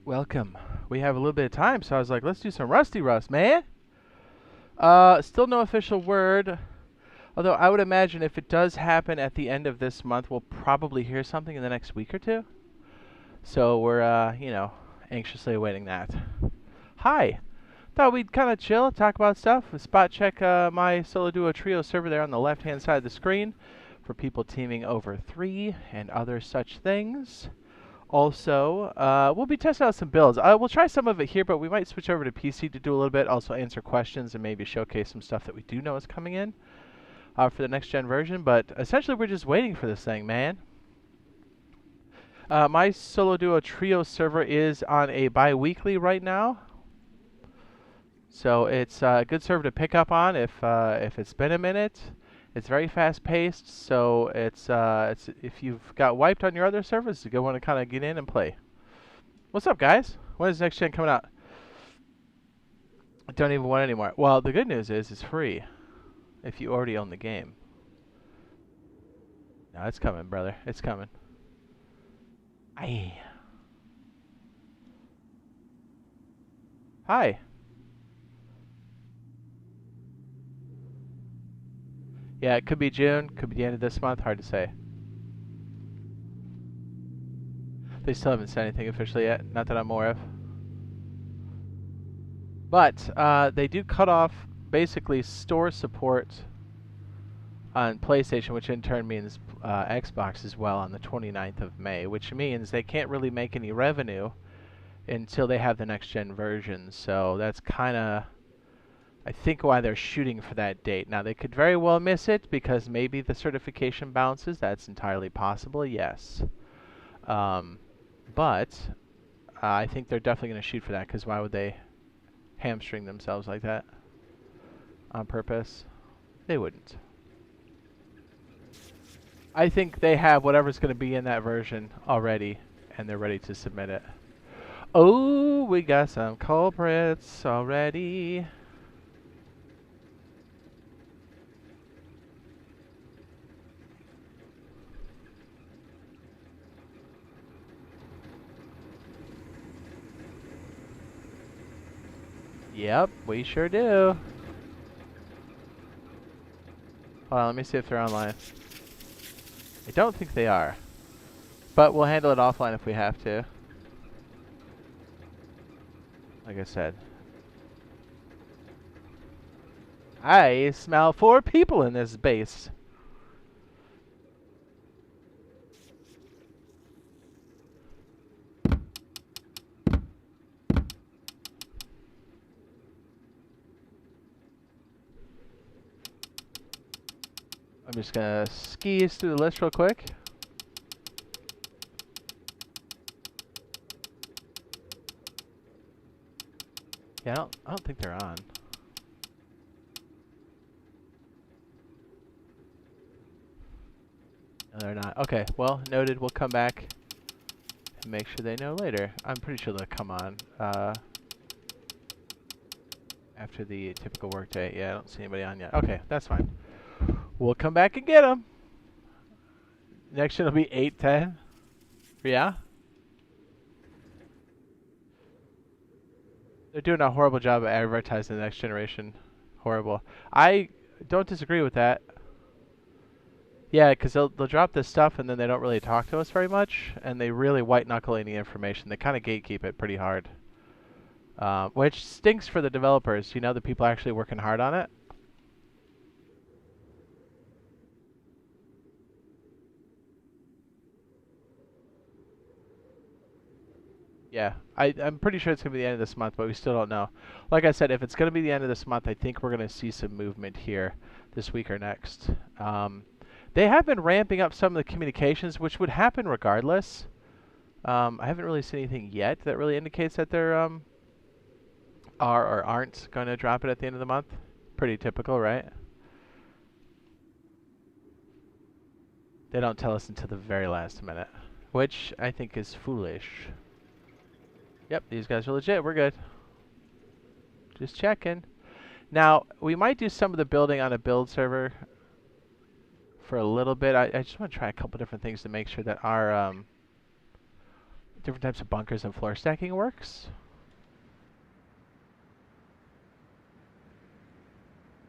Welcome. We have a little bit of time, so I was like, let's do some Rusty Rust, man. Still no official word. Although I would imagine if it does happen at the end of this month, we'll probably hear something in the next week or two. So we're, anxiously awaiting that. Hi. Thought we'd kind of chill, talk about stuff. Spot check my solo duo trio server there on the left-hand side of the screen for people teaming over 3 and other such things. Also, we'll be testing out some builds. We'll try some of it here, but we might switch over to PC to do a little bit. Also answer questions and maybe showcase some stuff that we do know is coming in for the next gen version. But essentially, we're just waiting for this thing, man. My solo duo trio server is on a bi-weekly right now. So it's a good server to pick up on if it's been a minute. It's very fast-paced, so it's if you've got wiped on your other servers, it's a good one to kind of get in and play. What's up, guys? When is next gen coming out? I don't even want it anymore. Well, the good news is it's free if you already own the game. No, it's coming, brother. It's coming. Aye. Hi. Yeah, it could be June, could be the end of this month, hard to say. They still haven't said anything officially yet, not that I'm aware of. But they do cut off basically store support on PlayStation, which in turn means Xbox as well on the 29th of May, which means they can't really make any revenue until they have the next gen version. So that's kind of, I think, why they're shooting for that date. Now, they could very well miss it because maybe the certification bounces. That's entirely possible, yes. But I think they're definitely going to shoot for that because why would they hamstring themselves like that on purpose? They wouldn't. I think they have whatever's going to be in that version already, and they're ready to submit it. Oh, we got some culprits already. Yep, we sure do. Hold on, let me see if they're online. I don't think they are. But we'll handle it offline if we have to. Like I said. I smell 4 people in this base. I'm just gonna skis through the list real quick. Yeah, I don't think they're on. No, they're not. Okay, well, noted. We'll come back and make sure they know later. I'm pretty sure they'll come on after the typical workday. Yeah, I don't see anybody on yet. Okay, that's fine. We'll come back and get them. Next one will be 8:10. Yeah? They're doing a horrible job of advertising the next generation. Horrible. I don't disagree with that. Yeah, because they'll drop this stuff and then they don't really talk to us very much, and they really white-knuckle any information. They kind of gatekeep it pretty hard. Which stinks for the developers, you know, the people actually working hard on it. Yeah, I'm pretty sure it's going to be the end of this month, but we still don't know. Like I said, if it's going to be the end of this month, I think we're going to see some movement here this week or next. They have been ramping up some of the communications, which would happen regardless. I haven't really seen anything yet that really indicates that they're are or aren't going to drop it at the end of the month. Pretty typical, right? They don't tell us until the very last minute, which I think is foolish. Yep, these guys are legit. We're good. Just checking. Now, we might do some of the building on a build server for a little bit. I just want to try a couple different things to make sure that our different types of bunkers and floor stacking works.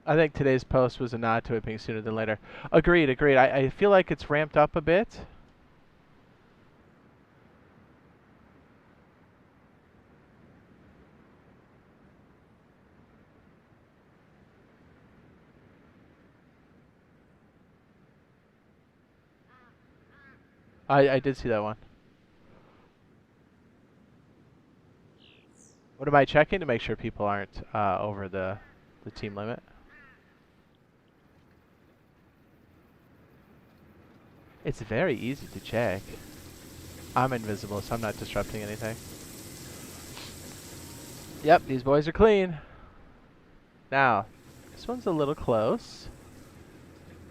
I think today's post was a nod to it being sooner than later. Agreed, agreed. I feel like it's ramped up a bit. I did see that one. What am I checking to make sure people aren't over the team limit? It's very easy to check. I'm invisible, so I'm not disrupting anything. Yep, these boys are clean. Now, this one's a little close.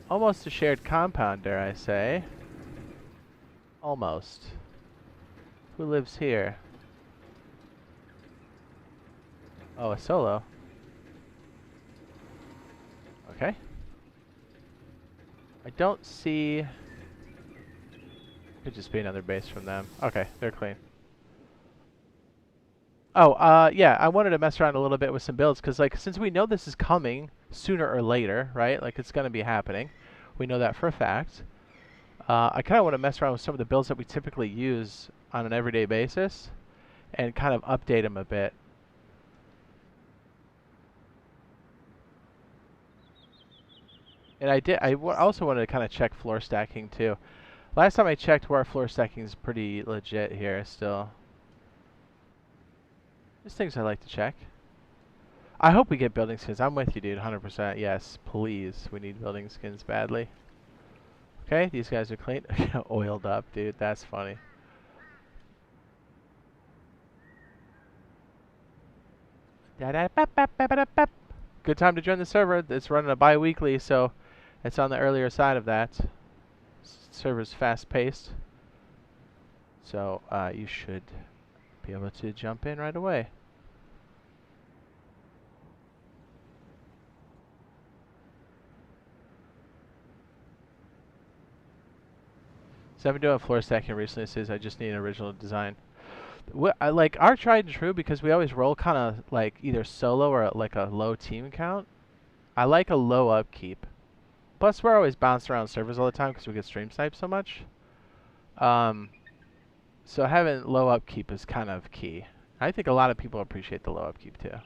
Almost a shared compound, dare I say. Almost. Who lives here? Oh, a solo. Okay. I don't see... Could just be another base from them. Okay, they're clean. Oh, yeah, I wanted to mess around a little bit with some builds, because, like, since we know this is coming sooner or later, right? Like, it's going to be happening. We know that for a fact. I kind of want to mess around with some of the builds that we typically use on an everyday basis and kind of update them a bit. And I also wanted to kind of check floor stacking too. Last time I checked, our floor stacking is pretty legit here still. There's things I like to check. I hope we get building skins. I'm with you, dude, 100%. Yes, please. We need building skins badly. Okay, these guys are clean. Oiled up, dude. That's funny. Good time to join the server. It's running a bi-weekly, so it's on the earlier side of that. Server's fast-paced, so you should be able to jump in right away. So I've been doing floor stacking recently. It says I just need an original design. I like our tried and true, because we always roll kind of like either solo or like a low team count. I like a low upkeep. Plus, we're always bouncing around servers all the time because we get stream sniped so much. So having low upkeep is kind of key. I think a lot of people appreciate the low upkeep too.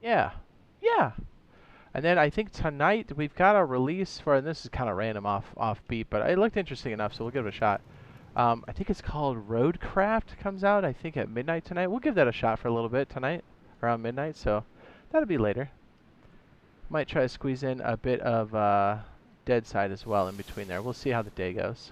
Yeah. Yeah. And then I think tonight we've got a release for, and this is kind of random off beat, but it looked interesting enough, so we'll give it a shot. I think it's called Roadcraft. Comes out, I think, at midnight tonight. We'll give that a shot for a little bit tonight, around midnight, so that'll be later. Might try to squeeze in a bit of Dead Side as well in between there. We'll see how the day goes.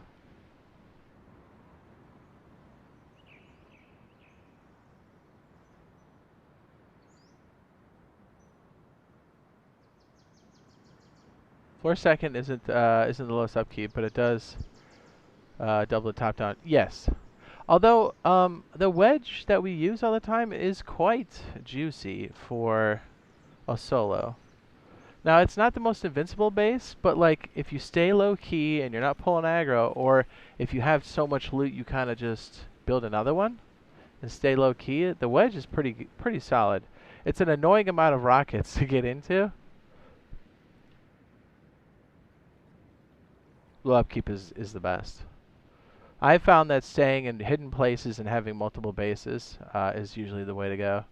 Floor second isn't the lowest upkeep, but it does double the top down. Yes. Although the wedge that we use all the time is quite juicy for a solo. Now, it's not the most invincible base, but like if you stay low key and you're not pulling aggro, or if you have so much loot you kind of just build another one and stay low key, the wedge is pretty solid. It's an annoying amount of rockets to get into. Low upkeep is the best. I found that staying in hidden places and having multiple bases is usually the way to go.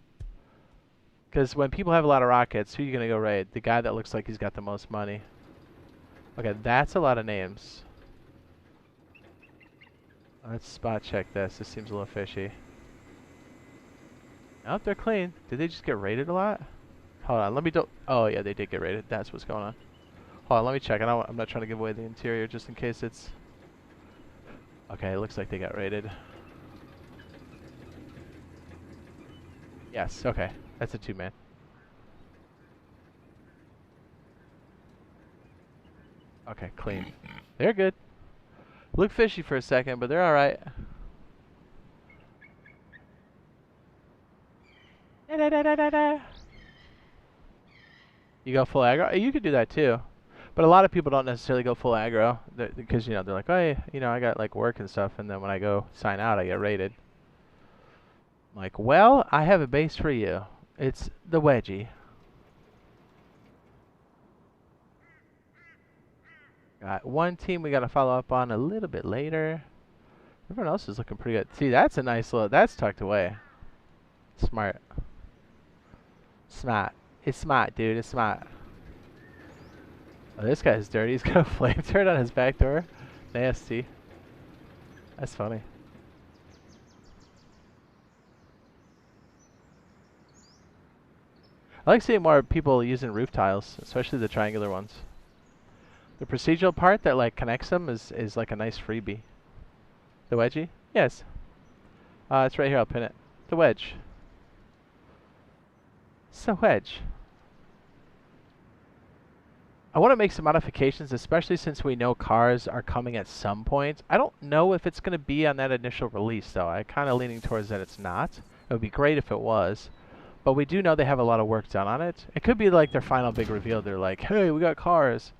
Because when people have a lot of rockets, who are you going to go raid? The guy that looks like he's got the most money. Okay, that's a lot of names. Let's spot check this. This seems a little fishy. Nope, they're clean. Did they just get raided a lot? Hold on, let me do... Oh, yeah, they did get raided. That's what's going on. Hold on, let me check. I'm not trying to give away the interior just in case it's... Okay, it looks like they got raided. Yes, okay. That's a 2-man. Okay, clean. They're good. Look fishy for a second, but they're alright. You go full aggro? You could do that too. But a lot of people don't necessarily go full aggro because, you know, they're like, oh, yeah, you know, I got like work and stuff. And then when I go sign out, I get raided. I'm like, well, I have a base for you. It's the Wedgie. Got one team we got to follow up on a little bit later. Everyone else is looking pretty good. See, that's a nice little, that's tucked away. Smart. Smart. It's smart, dude. It's smart. Oh, this guy's dirty. He's got a flame turret on his back door. Nasty. That's funny. I like seeing more people using roof tiles, especially the triangular ones. The procedural part that like connects them is like a nice freebie. The wedgie? Yes. It's right here. I'll pin it. The wedge. It's the wedge. I want to make some modifications, especially since we know cars are coming at some point. I don't know if it's going to be on that initial release, though. I'm kind of leaning towards that it's not. It would be great if it was. But we do know they have a lot of work done on it. It could be like their final big reveal. They're like, hey, we got cars.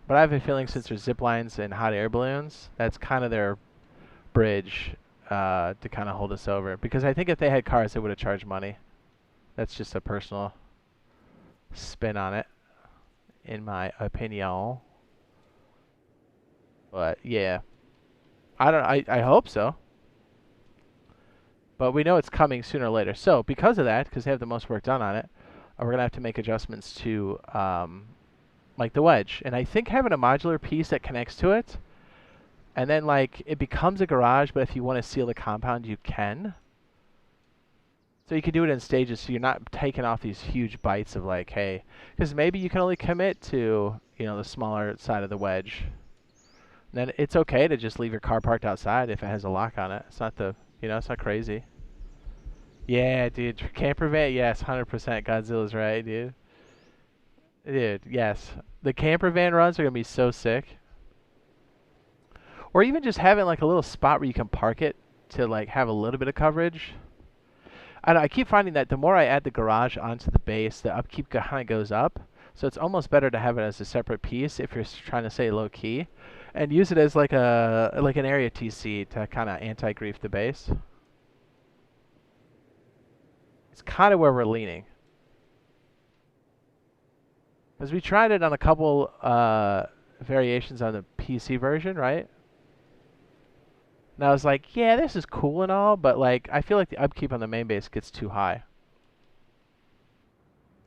But I have a feeling since there's zip lines and hot air balloons, that's kind of their bridge to kind of hold us over. Because I think if they had cars, they would have charged money. That's just a personal spin on it, in my opinion. But yeah, I hope so. But we know it's coming sooner or later. So because of that, because they have the most work done on it, we're going to have to make adjustments to like the wedge. And I think having a modular piece that connects to it, and then like it becomes a garage, but if you want to seal the compound, you can. So you can do it in stages, so you're not taking off these huge bites of like, hey, because maybe you can only commit to, you know, the smaller side of the wedge. And then it's okay to just leave your car parked outside if it has a lock on it. It's not the, you know, it's not crazy. Yeah, dude, camper van, yes, 100%. Godzilla's right, dude. Dude, yes, the camper van runs are gonna be so sick. Or even just having like a little spot where you can park it to like have a little bit of coverage. I keep finding that the more I add the garage onto the base, the upkeep kind of goes up. So it's almost better to have it as a separate piece if you're trying to stay low key, and use it as like an area TC to kind of anti-grief the base. It's kind of where we're leaning, because we tried it on a couple variations on the PC version, right? And I was like, yeah, this is cool and all, but like I feel like the upkeep on the main base gets too high.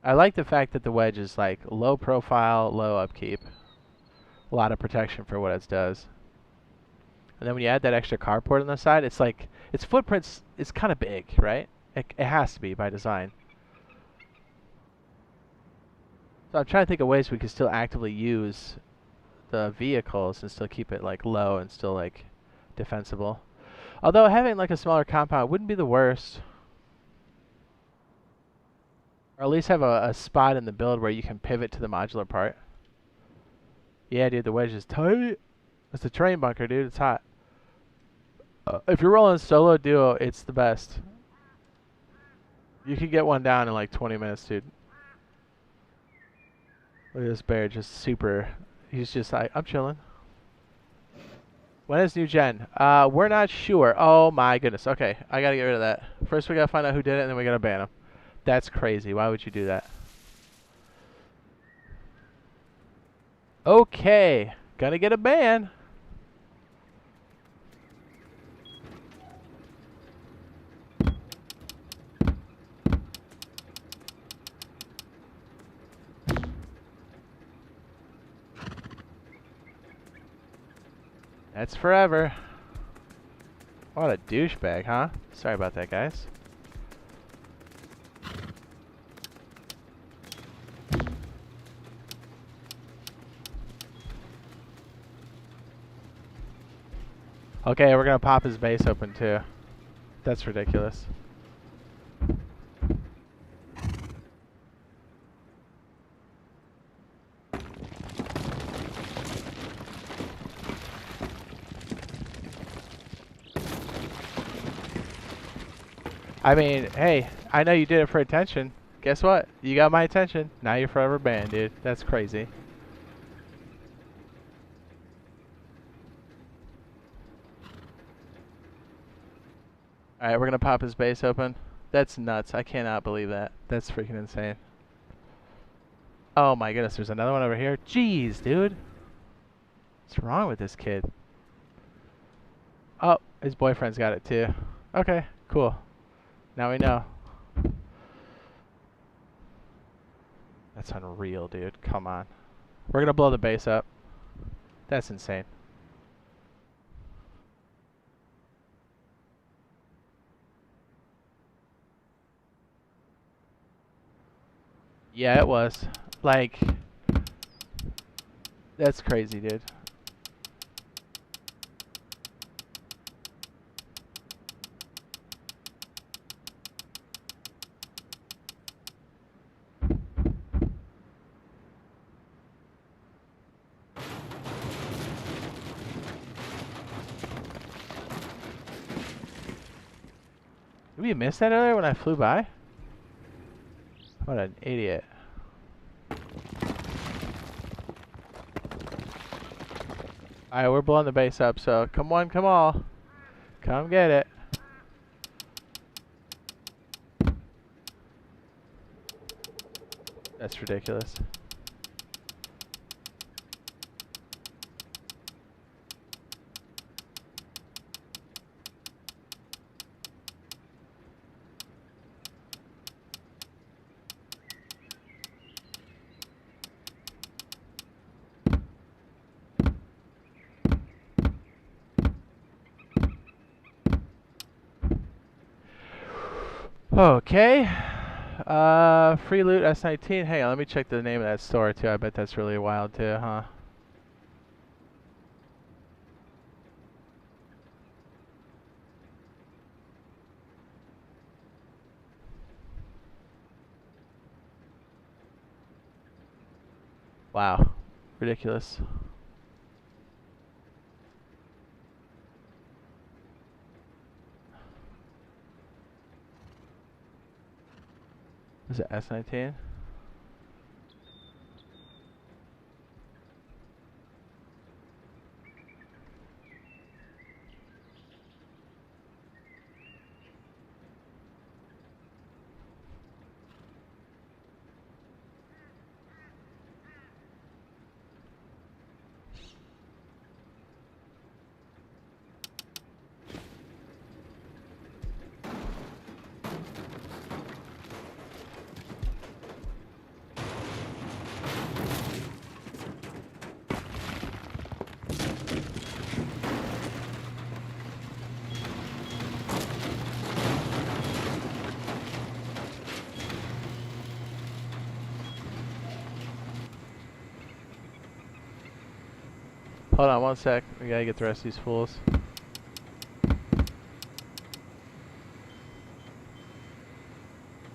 I like the fact that the wedge is like low profile, low upkeep. A lot of protection for what it does. And then when you add that extra carport on the side, it's like its footprint's is kind of big, right? It has to be by design. So I'm trying to think of ways we could still actively use the vehicles and still keep it like low and still like defensible. Although having like a smaller compound wouldn't be the worst. Or at least have a spot in the build where you can pivot to the modular part. Yeah, dude, the wedge is tight. It's a train bunker, dude. It's hot. If you're rolling solo duo, it's the best. You can get one down in like 20 minutes, dude. Look at this bear, just super. He's just like, I'm chilling. When is new gen? We're not sure. Oh my goodness. Okay, I gotta get rid of that. First we gotta find out who did it, and then we gotta ban him. That's crazy. Why would you do that? Okay, gonna get a ban. That's forever. What a douchebag, huh? Sorry about that, guys. Okay, we're gonna pop his base open too. That's ridiculous. I mean, hey, I know you did it for attention. Guess what? You got my attention. Now you're forever banned, dude. That's crazy. Alright, we're gonna pop his base open. That's nuts. I cannot believe that. That's freaking insane. Oh my goodness, there's another one over here. Jeez, dude. What's wrong with this kid? Oh, his boyfriend's got it too. Okay, cool. Now we know. That's unreal, dude. Come on. We're gonna blow the base up. That's insane. Yeah, it was. Like, that's crazy, dude. Did we miss that earlier when I flew by? What an idiot. Alright, we're blowing the base up, so come on, come on. Come get it. That's ridiculous. Okay. Free loot S19. Hang on, let me check the name of that store too. I bet that's really wild too, huh? Wow. Ridiculous. Is it S19? Hold on one sec. We gotta get the rest of these fools.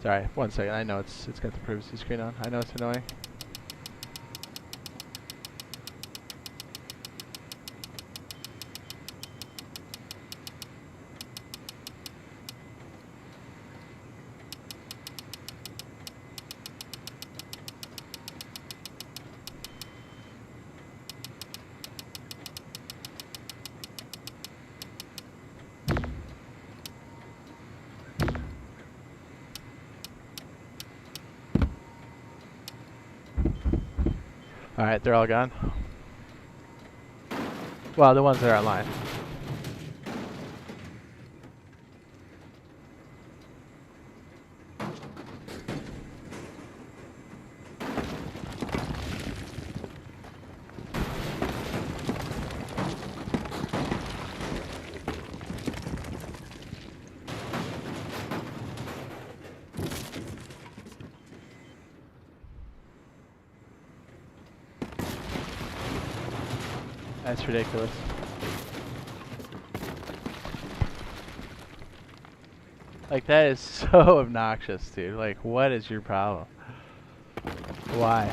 Sorry, one second. I know it's got the privacy screen on. I know it's annoying. Alright, they're all gone. Well, the ones that are online. That's ridiculous. Like, that is so obnoxious, dude. Like, what is your problem? Why?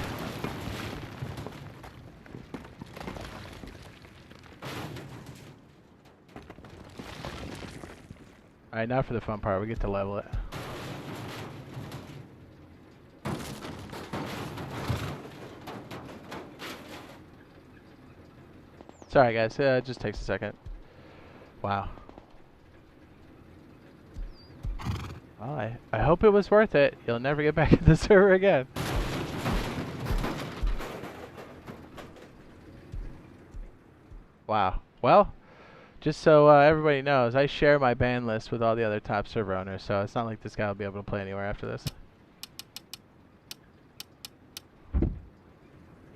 Alright, now for the fun part. We get to level it. Sorry, guys. It just takes a second. Wow. Well, I hope it was worth it. You'll never get back to the server again. Wow. Well, just so everybody knows, I share my ban list with all the other top server owners, so it's not like this guy will be able to play anywhere after this.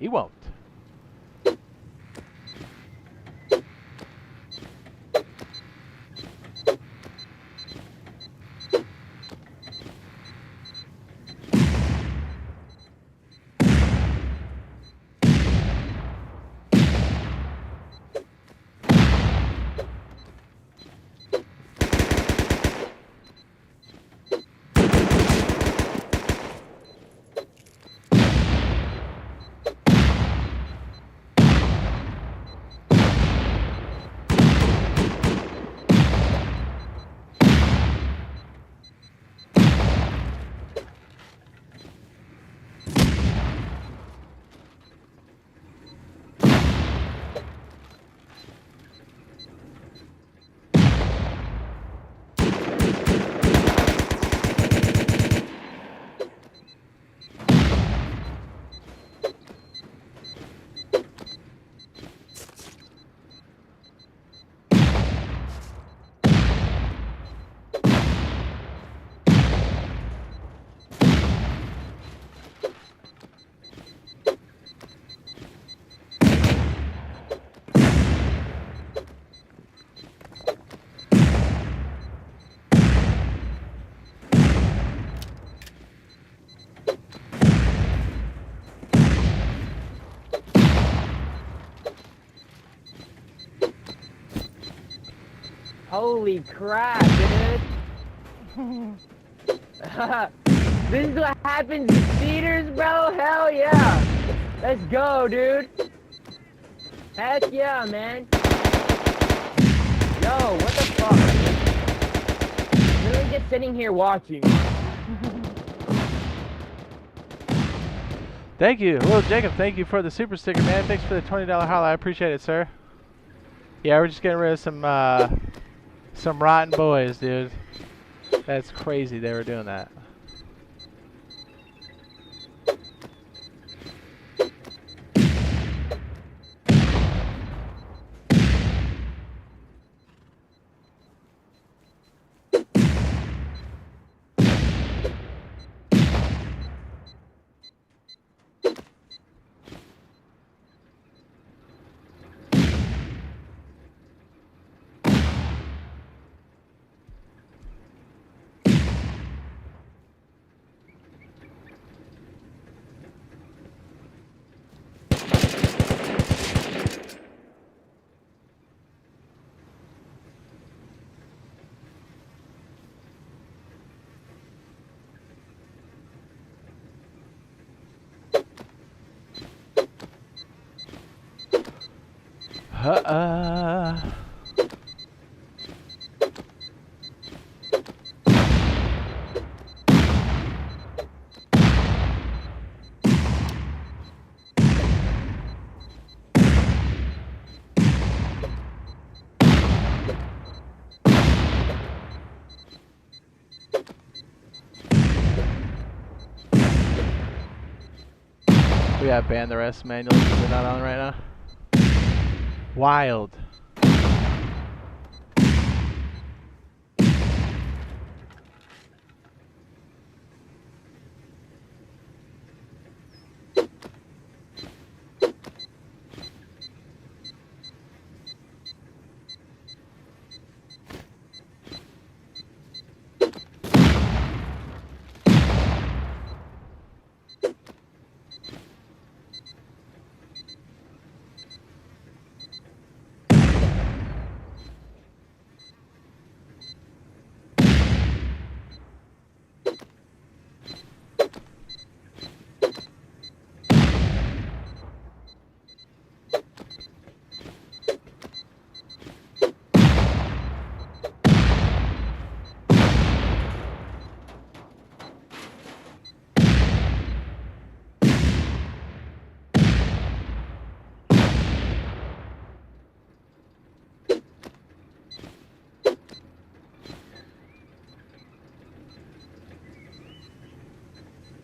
He won't. Holy crap, dude. This is what happens in theaters, bro? Hell yeah. Let's go, dude. Heck yeah, man. Yo, what the fuck? Literally just sitting here watching. Thank you. Well, Jacob, thank you for the super sticker, man. Thanks for the $20 holla. I appreciate it, sir. Yeah, we're just getting rid of some rotten boys, dude. That's crazy they were doing that. We gotta ban the rest manually because they're not on right now. Wild.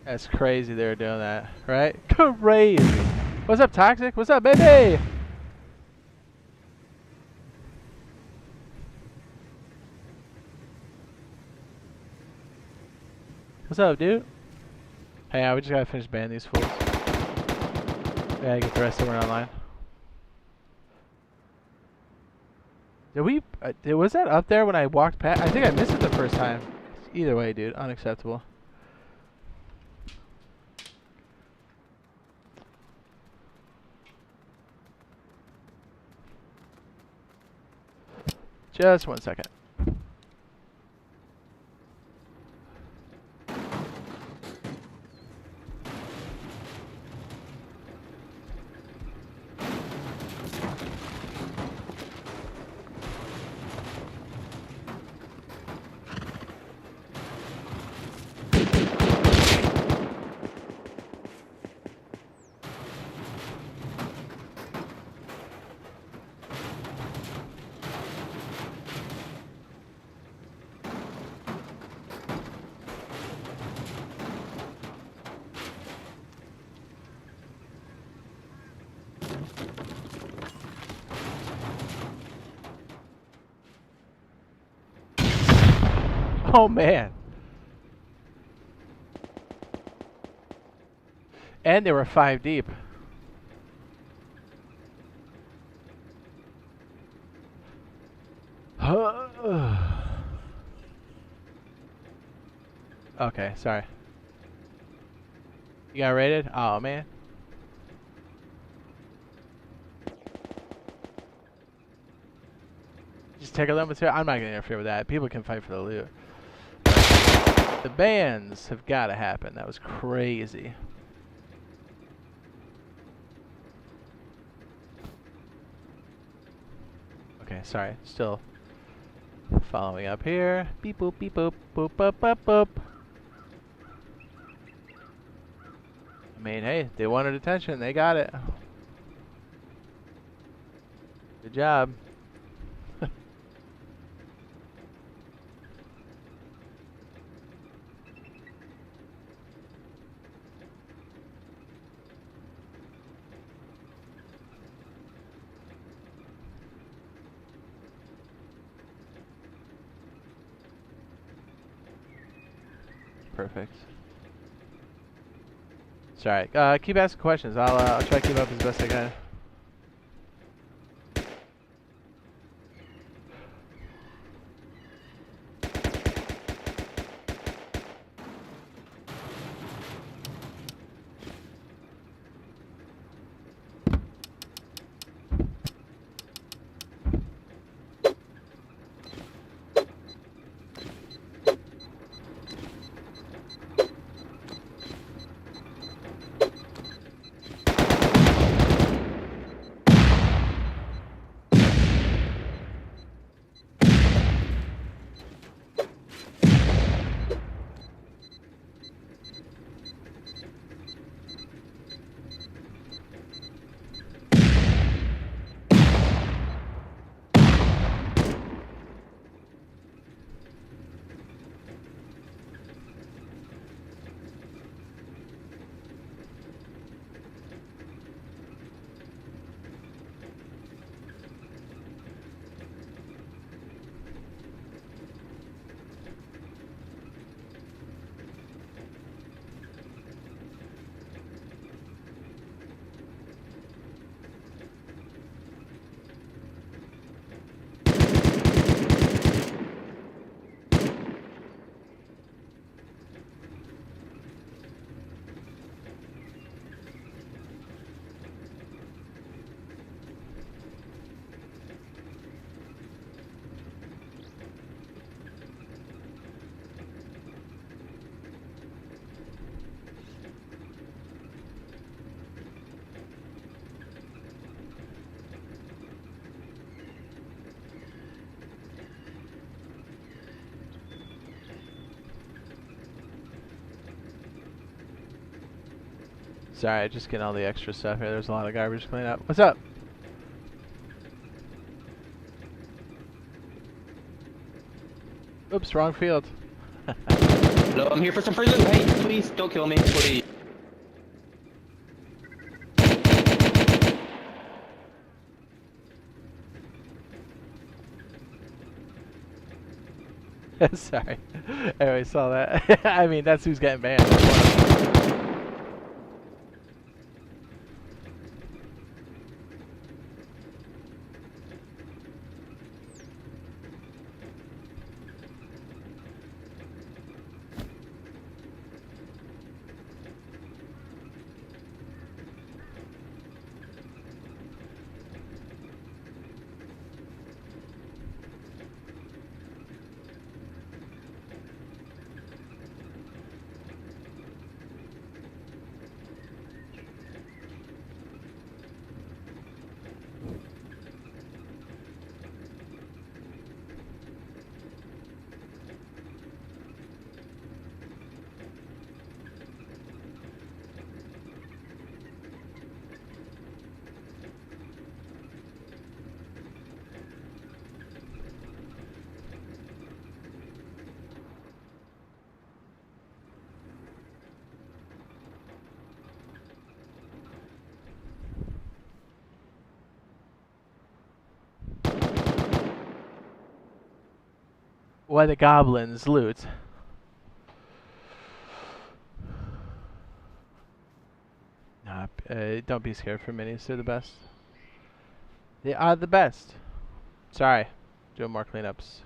That's crazy they were doing that, right? Crazy. What's up, Toxic? What's up, baby? What's up, dude? Hey, yeah, we just gotta finish banning these fools. Yeah, get the rest of them online. Did we? Was that up there when I walked past? I think I missed it the first time. Either way, dude, unacceptable. Just 1 second. Oh man. And they were 5 deep. Okay, sorry. You got raided? Oh man. Just take a limit here. I'm not gonna interfere with that. People can fight for the loot. The bans have got to happen. That was crazy. Okay, sorry. Still following up here. Beep boop beep boop boop boop boop boop. I mean, hey, they wanted attention. They got it. Good job. Perfect. Sorry. Keep asking questions. I'll try to keep up as best I can. Sorry, just getting all the extra stuff here. There's a lot of garbage to clean up. What's up? Oops, wrong field. Hello, I'm here for some free loot. Hey, please don't kill me, please. Sorry. Anyway, saw that. I mean, that's who's getting banned. Why the goblins loot? Nah, don't be scared for minis. They're the best. They are the best. Sorry. Doing more cleanups.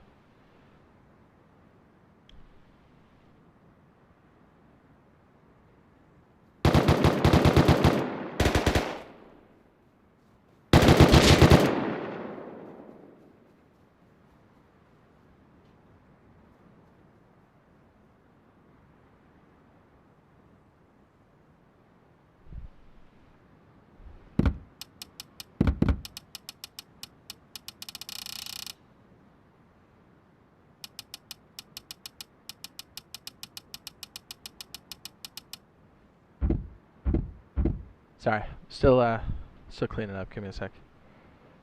Sorry. Still cleaning up. Give me a sec.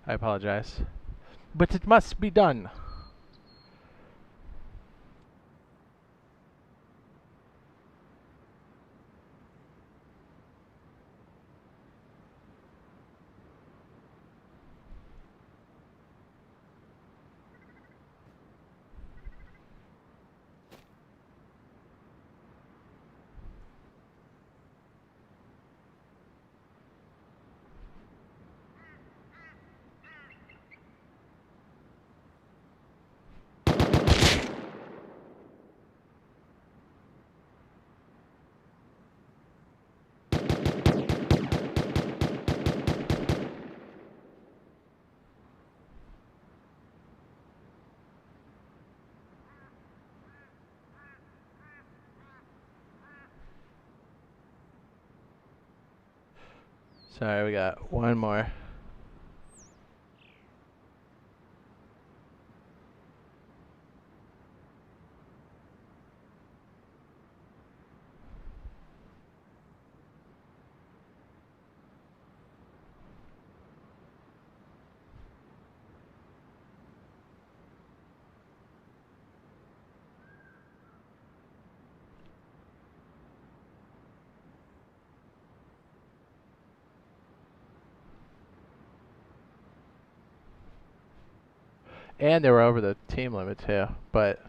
I apologize. But it must be done. Sorry, we got one more. And they were over the team limit too, but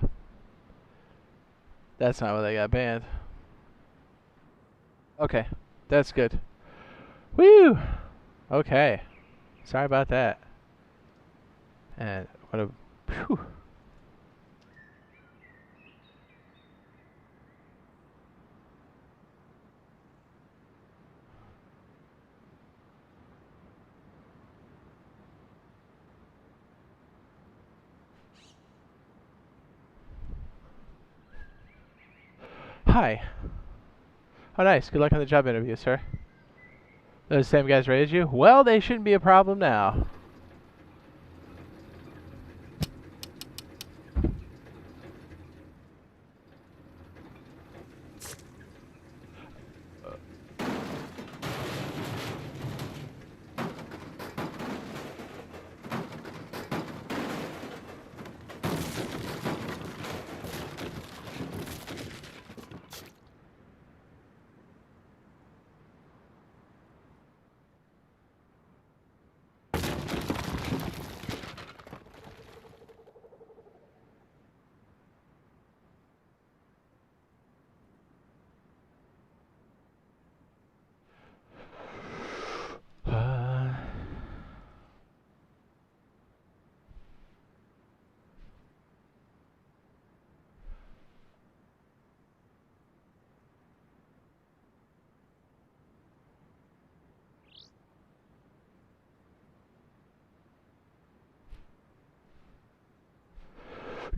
that's not why they got banned. Okay, that's good. Woo! Okay. Sorry about that. And what a... Whew. Hi. Oh, nice. Good luck on the job interview, sir. Those same guys raised you? Well, they shouldn't be a problem now.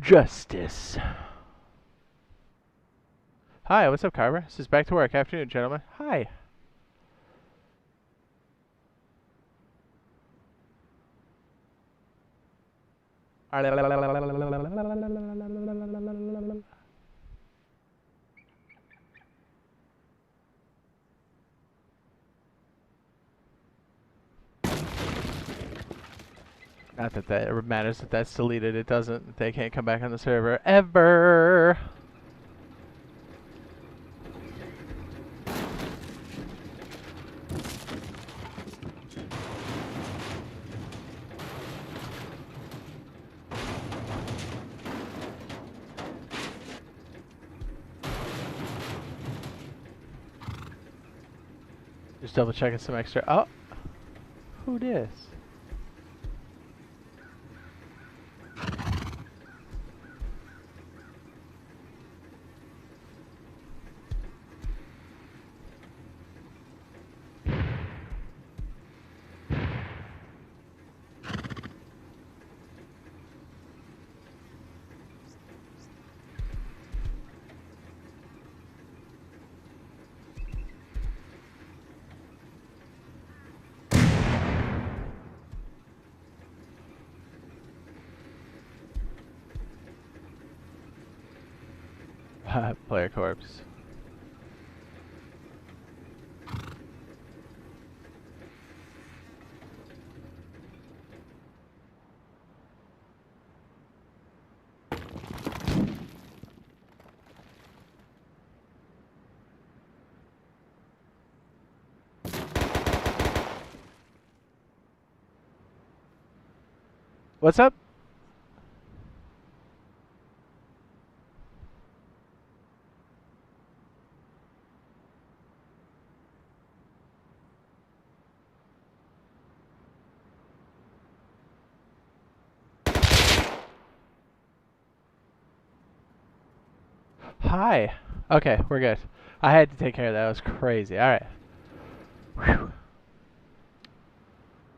Justice. Hi, what's up, Carver? This is Back to Work. Afternoon, gentlemen. Hi. Not that that matters that that's deleted. It doesn't. They can't come back on the server ever. Just double checking some extra. Oh, who dis? Player corpse. What's up? Hi. Okay, we're good. I had to take care of that. That was crazy. Alright.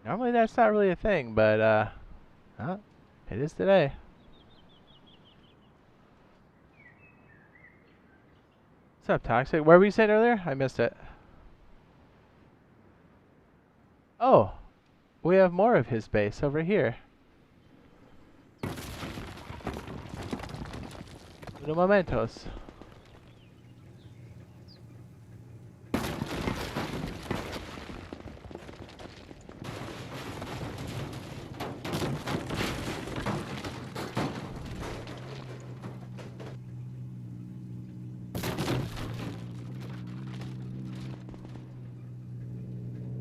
Normally that's not really a thing, but, it is today. What's up, Toxic? Where were you saying earlier? I missed it. Oh, we have more of his base over here. Uno momentos.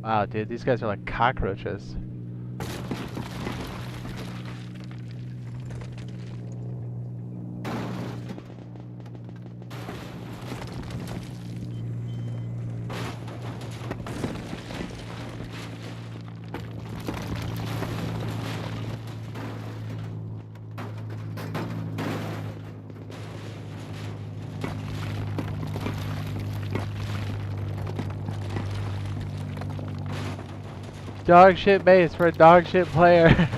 Wow, dude, these guys are like cockroaches. Dog shit base for a dog shit player.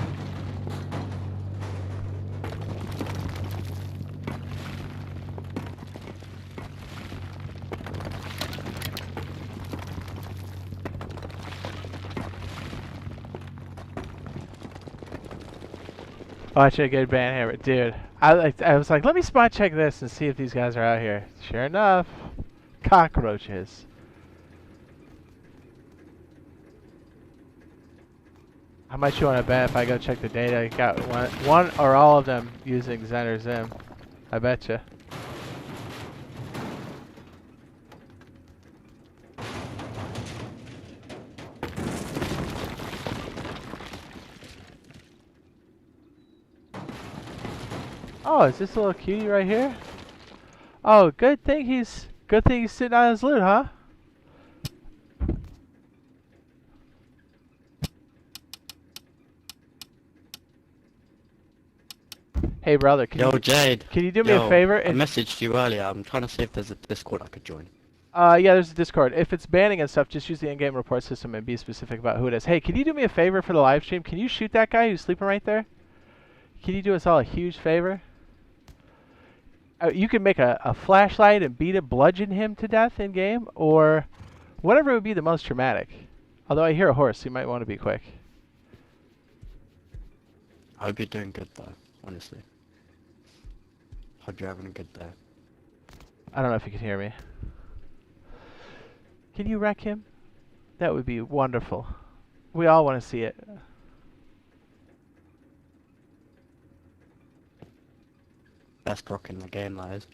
Watch a good band hammer, dude. I was like, let me spot check this and see if these guys are out here. Sure enough, cockroaches. How much you want to bet if I go check the data? I got one or all of them using Zen or Zim. I betcha. Oh, is this a little cutie right here? Oh, good thing he's sitting on his loot, huh? Hey brother, Jade. Can you do me a favor? I messaged you earlier. I'm trying to see if there's a Discord I could join. Yeah, there's a Discord. If it's banning and stuff, just use the in-game report system and be specific about who it is. Hey, can you do me a favor for the live stream? Can you shoot that guy who's sleeping right there? Can you do us all a huge favor? You can make a flashlight and beat it, bludgeon him to death in game, or whatever would be the most traumatic. Although I hear a horse, so you might want to be quick. I hope you're doing good though, honestly. Hope you're having a good day. I don't know if you can hear me. Can you wreck him? That would be wonderful. We all want to see it. Best rock in the game, that is.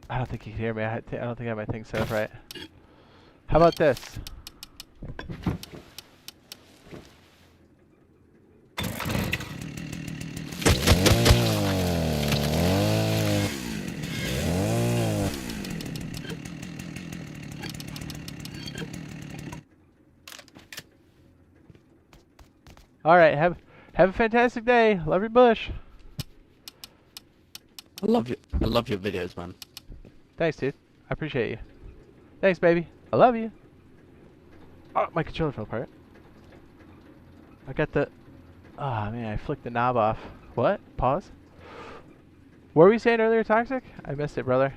I don't think you can hear me. I don't think I have my thing set up right. How about this? All right, have a fantastic day. Love your bush. I love your videos, man. Thanks, dude. I appreciate you. Thanks, baby. I love you. Oh, my controller fell apart. I got the... Oh, man, I flicked the knob off. What? Pause? What were we saying earlier, Toxic? I missed it, brother.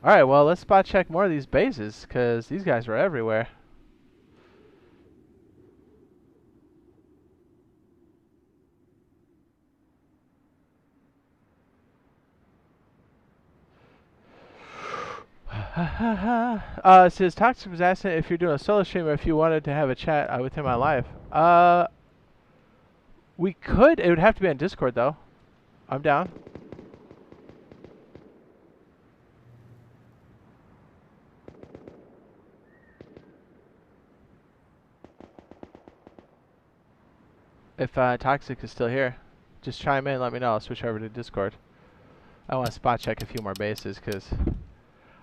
Alright, well, let's spot check more of these bases, because these guys were everywhere. It says Toxic was asking if you're doing a solo stream or if you wanted to have a chat with him on live. We could. It would have to be on Discord, though. I'm down. If Toxic is still here, just chime in, let me know. I'll switch over to Discord. I want to spot check a few more bases, because...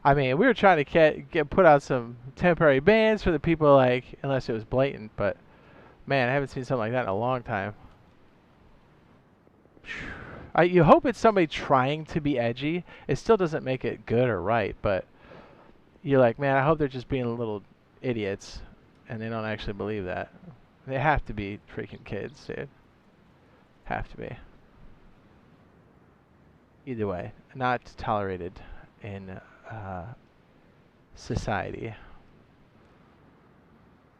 I mean, we were trying to put out some temporary bans for the people, like, unless it was blatant, but man, I haven't seen something like that in a long time. You hope it's somebody trying to be edgy. It still doesn't make it good or right, but you're like, man, I hope they're just being little idiots, and they don't actually believe that. They have to be freaking kids, dude. Have to be. Either way, not tolerated in... society,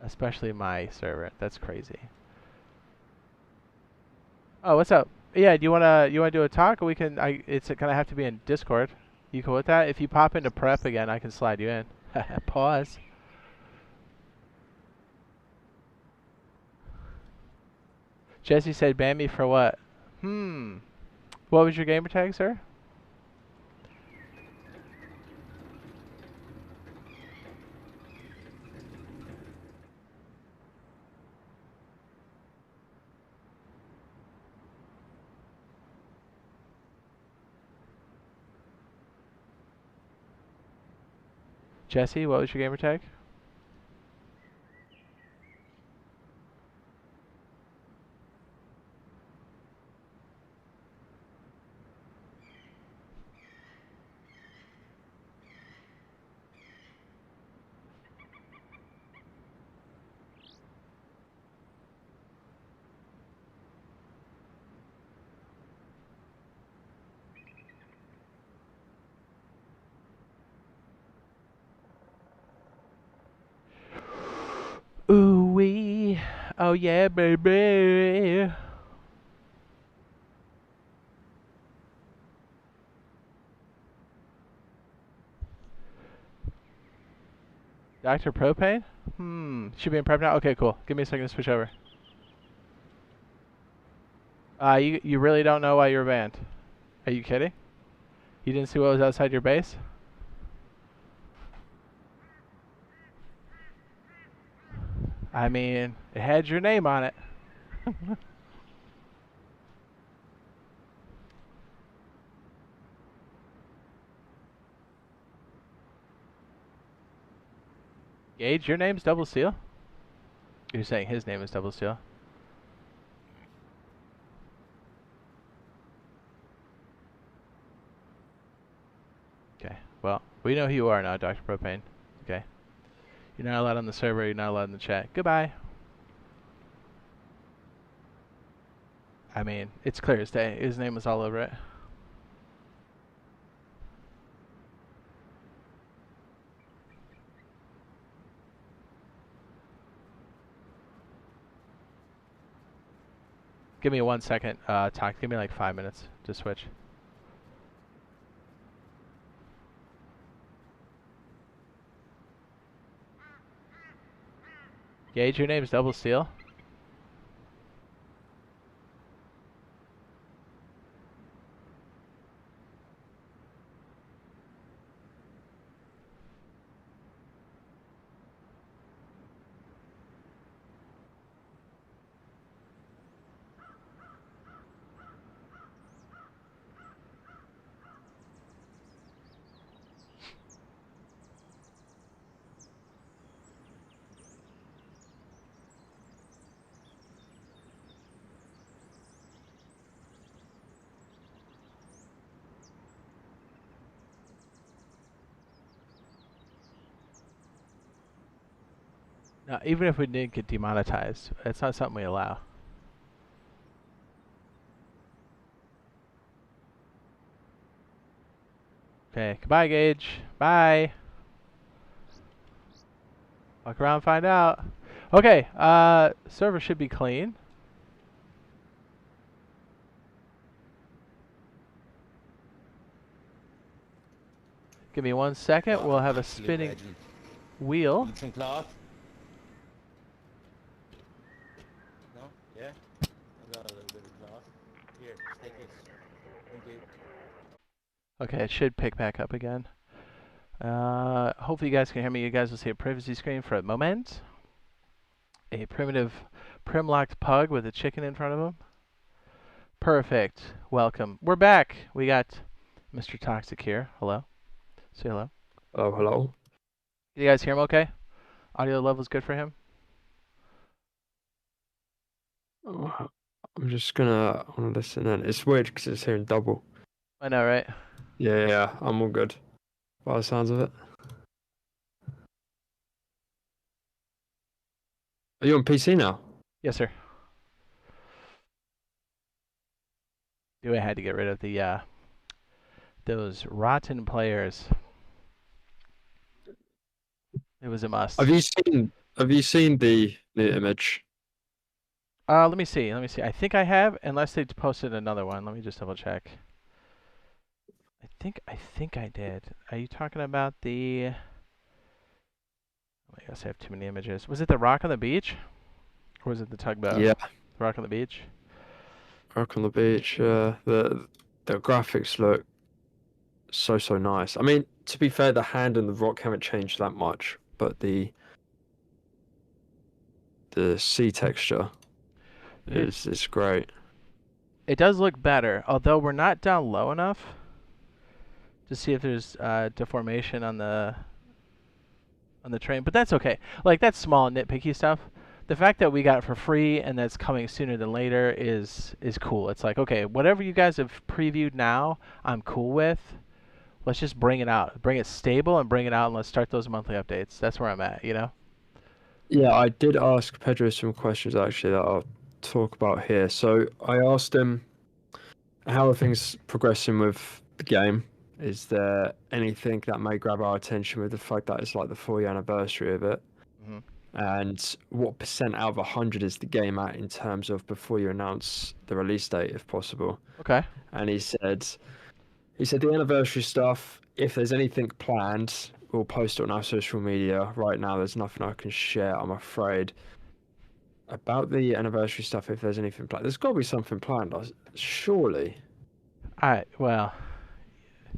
especially my server. That's crazy. Oh, what's up? Yeah, do you wanna do a talk, or we can? It's gonna have to be in Discord. You cool with that? If you pop into prep again, I can slide you in. Pause. Jesse said, "Ban me for what?" What was your gamer tag, sir? Jesse, what was your gamer tag? Ooh wee, oh yeah, baby. Dr. Propane? Should be in prep now? Okay, cool. Give me a second to switch over. You really don't know why you're banned? Are you kidding? You didn't see what was outside your base? I mean, it had your name on it. Gage, your name's Double Seal? You're saying his name is Double Seal? Okay, well, we know who you are now, Dr. Propane. Okay. You're not allowed on the server, you're not allowed in the chat. Goodbye. I mean, it's clear as day. His name was all over it. Give me 1 second, talk. Give me like 5 minutes to switch. Gage, your name's Double Steel? No, even if we didn't get demonetized, it's not something we allow. Okay, goodbye, Gage. Bye. Walk around, find out. Okay, server should be clean. Give me 1 second. We'll have a spinning wheel. Some cloth? No? Yeah? I got a little bit of cloth. Here, take this. Thank you. Okay, it should pick back up again. Hopefully you guys can hear me. You guys will see a privacy screen for a moment. A primitive prim-locked pug with a chicken in front of him. Perfect. Welcome. We're back. We got Mr. Toxic here. Hello. Say hello. Oh, hello. You guys hear him okay? Audio level's good for him? Oh, I'm just gonna listen in. It's weird because it's hearing double. I know, right? Yeah, I'm all good. By the sounds of it. Are you on PC now? Yes, sir. I had to get rid of the those rotten players. It was a must. Have you seen the image? Let me see. I think I have, unless they posted another one. Let me just double check. I think I did. Are you talking about the? I guess I have too many images. Was it the rock on the beach, or was it the tugboat? Yeah. The rock on the beach. Rock on the beach. The graphics look so nice. I mean, to be fair, the hand and the rock haven't changed that much, but the sea texture is great. It does look better, although we're not down low enough to see if there's deformation on the train, but that's okay. Like, that's small nitpicky stuff. The fact that we got it for free and that's coming sooner than later is cool. It's like, okay, whatever you guys have previewed now, I'm cool with. Let's just bring it out. Bring it stable and bring it out, and let's start those monthly updates. That's where I'm at, you know? Yeah, I did ask Pedro some questions actually that I'll talk about here. So I asked him, how are things progressing with the game? Is there anything that may grab our attention with the fact that it's like the 4-year anniversary of it? Mm-hmm. And what percent out of 100 is the game at in terms of before you announce the release date, if possible? Okay. And he said the anniversary stuff, if there's anything planned, we'll post it on our social media. Right now, there's nothing I can share, I'm afraid. About the anniversary stuff, if there's anything planned, there's got to be something planned, surely. Well,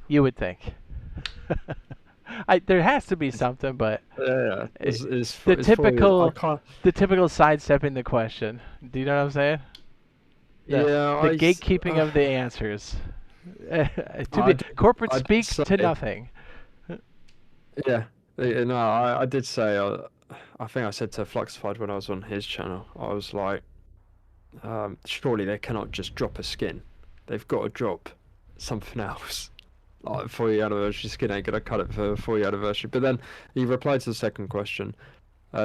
you would think. There has to be something, but Yeah, the typical sidestepping the question. Do you know what I'm saying? The gatekeeping of the answers. Corporate speak to nothing. Yeah, no, I did say. I think I said to Fluxified when I was on his channel. I was like, surely they cannot just drop a skin. They've got to drop something else. Like, 4-year anniversary skin ain't gonna cut it for 4-year anniversary. But then he replied to the second question,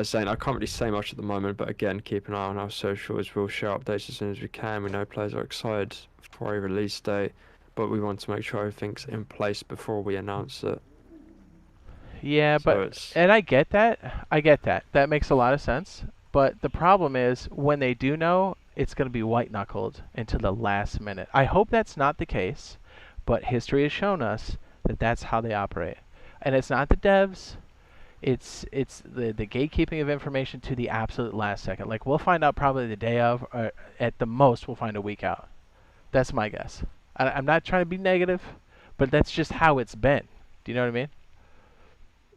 saying I can't really say much at the moment, but again, keep an eye on our socials. We'll share updates as soon as we can. We know players are excited for a release date, but we want to make sure everything's in place before we announce it. Yeah, So but it's and I get that. I get that. That makes a lot of sense. But the problem is when they do know, it's going to be white knuckled until the last minute. I hope that's not the case, but history has shown us that that's how they operate. And it's not the devs. It's the gatekeeping of information to the absolute last second. Like we'll find out probably the day of, or at the most we'll find a week out. That's my guess. I'm not trying to be negative, but that's just how it's been. Do you know what I mean?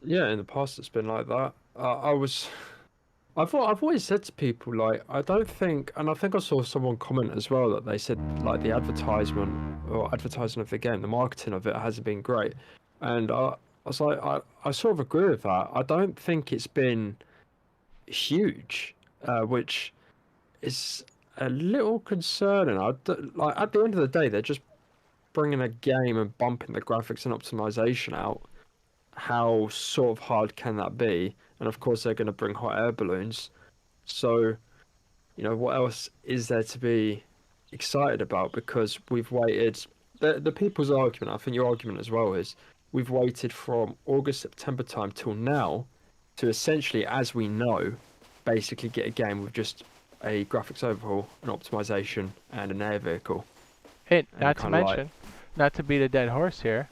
yeah, in the past it's been like that. I've always said to people like I don't think, and I think I saw someone comment as well that they said like the advertising of the game, the marketing of it hasn't been great, and I was like I sort of agree with that. I don't think it's been huge, which is a little concerning. Like at the end of the day, they're just bringing a game and bumping the graphics and optimization out. How sort of hard can that be? And of course, they're going to bring hot air balloons. So, what else is there to be excited about? Because we've waited. The people's argument, I think your argument as well, is we've waited from August, September time till now to essentially, as we know, basically get a game with just a graphics overhaul, an optimization, and an air vehicle. And And not to kinda like- mention, not to beat a dead horse here,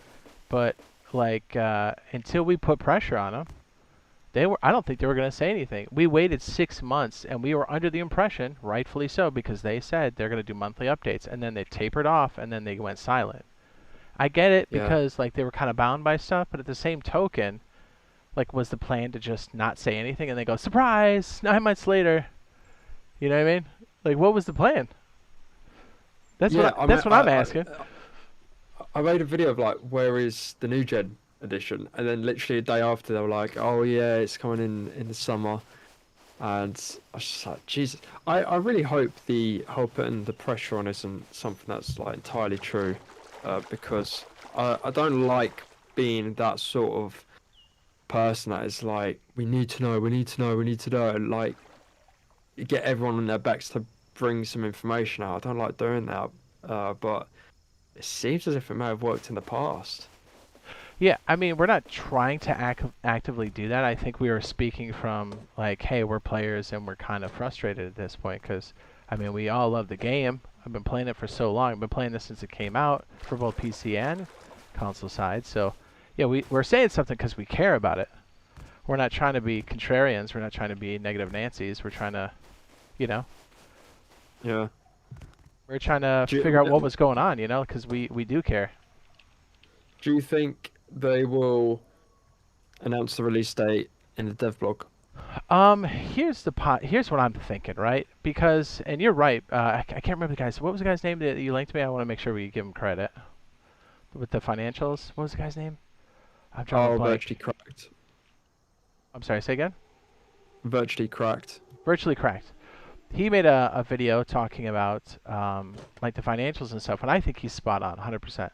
but like until we put pressure on them, I don't think they were going to say anything. We waited 6 months and we were under the impression, rightfully so, because they said they're going to do monthly updates, and then they tapered off and then they went silent. I get it Yeah. because like they were kind of bound by stuff, but at the same token, like was the plan to just not say anything and they go surprise 9 months later? You know what I mean? Like what was the plan? That's Yeah, that's what I'm asking. I made a video of like, where is the new gen edition? And then literally a day after, they were like, oh yeah, it's coming in the summer. And I was just like, Jesus. I really hope the whole putting the pressure on isn't something that's like entirely true, because I don't like being that sort of person that is like, we need to know, we need to know, we need to know. Like, you get everyone on their backs to bring some information out. I don't like doing that, but it seems as if it may have worked in the past. Yeah, I mean, we're not trying to actively do that. I think we were speaking from like, hey, we're players and we're kind of frustrated at this point because, I mean, we all love the game. I've been playing it for so long. I've been playing this since it came out for both PC and console side. So, yeah, we're saying something because we care about it. We're not trying to be contrarians. We're not trying to be negative Nancy's. We're trying to, Yeah. we're trying to Do you- figure out what was going on, because we do care. Do you think they will announce the release date in the dev blog? Here's what I'm thinking, right? Because, and you're right. I can't remember the guy's. What was the guy's name that you linked to me? I want to make sure we give him credit with the financials. What was the guy's name? I'm drawing a blank. Virtually cracked. I'm sorry. Say again. Virtually cracked. Virtually cracked. He made a video talking about like the financials and stuff, and I think he's spot on, 100%.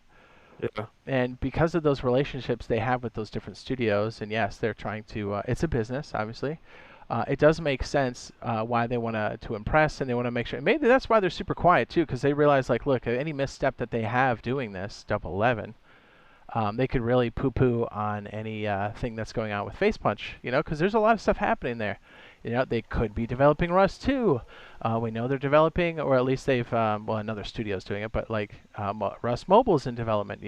Yeah. And because of those relationships they have with those different studios, and yes, they're trying to, it's a business, obviously. It does make sense why they want to impress, and they want to make sure. Maybe that's why they're super quiet too, because they realize, like, look, any misstep that they have doing this, Double 11, they could really poo-poo on any thing that's going on with Face Punch, because there's a lot of stuff happening there. They could be developing Rust 2. We know they're developing, or at least they've, well, another studio's doing it, but like Rust Mobile's in development,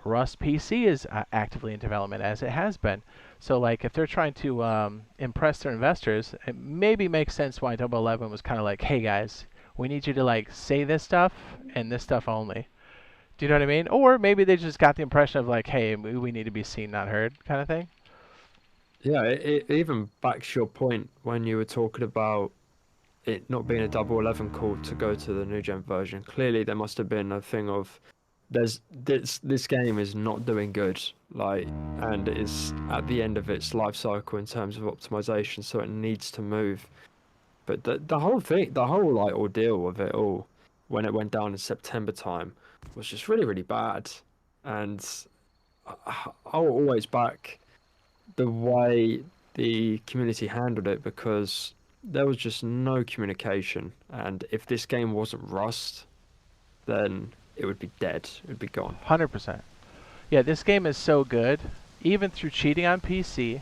Rust PC is actively in development, as it has been. So, like, if they're trying to impress their investors, it maybe makes sense why Double 11 was kind of like, hey, guys, we need you to, like, say this stuff and this stuff only. Do you know what I mean? Or maybe they just got the impression of, like, hey, we need to be seen, not heard, kind of thing. Yeah, it even backs your point when you were talking about it not being a Double 11 call to go to the new gen version. Clearly, there must have been a thing of this game is not doing good, like, and it is at the end of its life cycle in terms of optimization, so it needs to move. But the whole thing, the whole like ordeal of it all, when it went down in September time, was just really, really bad. And I'll always back the way the community handled it, because there was just no communication. And if this game wasn't Rust, then it would be dead. It would be gone. 100%. Yeah, this game is so good, even through cheating on PC.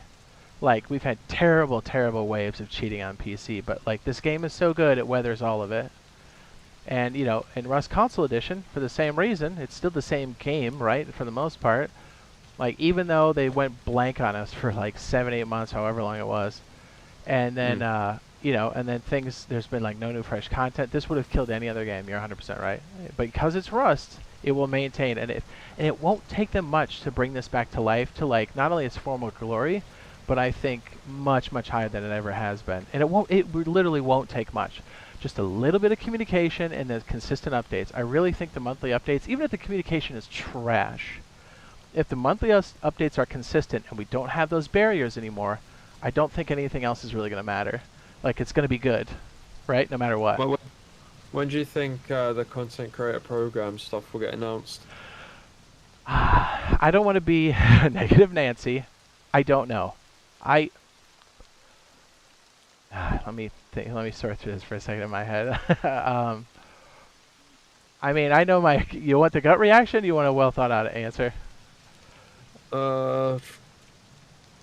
Like, we've had terrible, terrible waves of cheating on PC, but like this game is so good, it weathers all of it. And, you know, in Rust Console Edition, for the same reason, it's still the same game, right, for the most part. Like, even though they went blank on us for like 7, 8 months, however long it was, and then, you know, and then there's been like no new fresh content. This would have killed any other game, you're 100% right. But because it's Rust, it will maintain, and it won't take them much to bring this back to life, to like, not only its former glory, but I think much, much higher than it ever has been. And it literally won't take much. Just a little bit of communication and then consistent updates. I really think the monthly updates, even if the communication is trash, if the monthly updates are consistent and we don't have those barriers anymore, I don't think anything else is really going to matter. Like, it's going to be good, right? No matter what. Well, when do you think the content creator program stuff will get announced? I don't want to be negative Nancy. I don't know. Let me think. Let me sort through this for a second in my head. I mean, I know you want the gut reaction? You want a well thought out answer? Go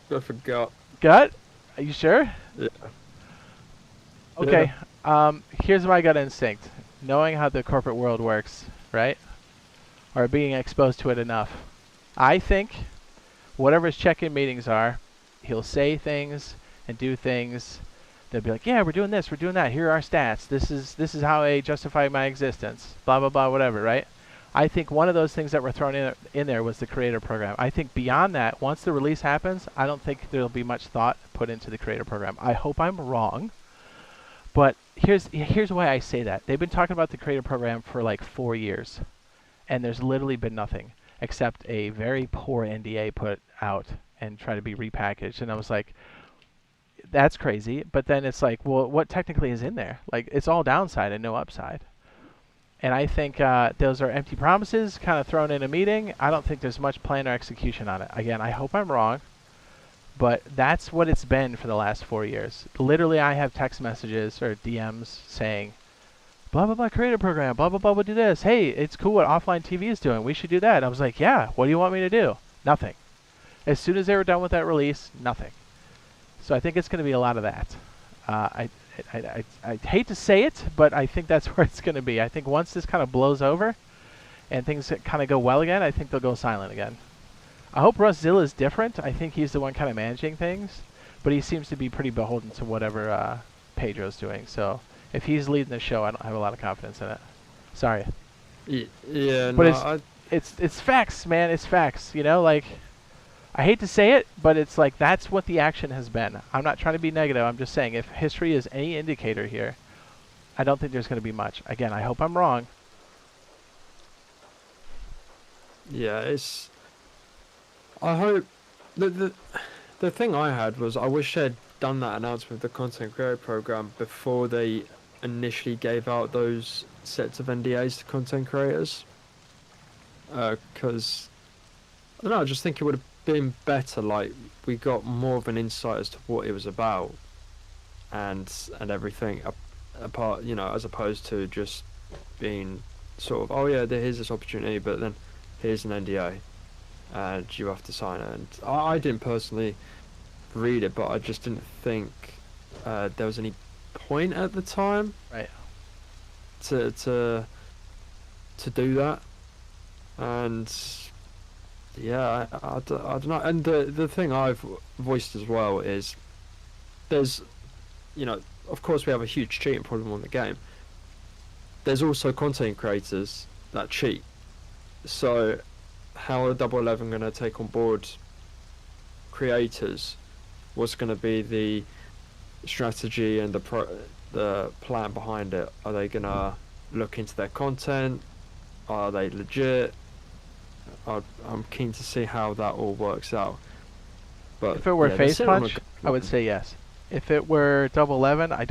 for gut. Gut? Are you sure? Yeah. Okay. Here's my gut instinct. Knowing how the corporate world works, right? Or being exposed to it enough. I think whatever his check-in meetings are, he'll say things and do things. They'll be like, yeah, we're doing this, we're doing that. Here are our stats. This is how I justify my existence. Blah, blah, blah, whatever, right? I think one of those things that were thrown in there was the creator program. I think beyond that, once the release happens, I don't think there'll be much thought put into the creator program. I hope I'm wrong. But here's why I say that. They've been talking about the creator program for like 4 years. And there's literally been nothing except a very poor NDA put out and try to be repackaged. And I was like, that's crazy. But then it's like, well, what technically is in there? Like, it's all downside and no upside. And I think those are empty promises kind of thrown in a meeting. I don't think there's much plan or execution on it. Again, I hope I'm wrong. But that's what it's been for the last 4 years. Literally, I have text messages or DMs saying, blah, blah, blah, creator program, blah, blah, blah, we'll do this. Hey, it's cool what Offline TV is doing. We should do that. I was like, yeah, what do you want me to do? Nothing. As soon as they were done with that release, nothing. So I think it's going to be a lot of that. I hate to say it, but I think that's where it's going to be. I think once this kind of blows over and things kind of go well again, I think they'll go silent again. I hope Rustzilla is different. I think he's the one kind of managing things, but he seems to be pretty beholden to whatever Pedro's doing. So if he's leading the show, I don't have a lot of confidence in it. Sorry. Yeah, but no, it's facts, man. It's facts. You know, like, I hate to say it, but it's like that's what the action has been. I'm not trying to be negative. I'm just saying if history is any indicator here, I don't think there's going to be much. Again, I hope I'm wrong. Yeah, it's. I hope the thing I had was I wish they'd done that announcement of the content creator program before they initially gave out those sets of NDAs to content creators. Because I don't know, I just think it would have been better. Like, we got more of an insight as to what it was about, and everything apart, you know, as opposed to just being sort of, oh yeah, here's this opportunity, but then here's an NDA. And you have to sign it. And I didn't personally read it, but I just didn't think there was any point at the time, right, to do that. And yeah, I don't know. And the thing I've voiced as well is there's, you know, of course we have a huge cheating problem on the game. There's also content creators that cheat. So how are Double 11 going to take on board creators? What's going to be the strategy and the plan behind it? Are they going to look into their content? Are they legit? I'm keen to see how that all works out. But if it were Face Punch, I would say yes. If it were Double 11, I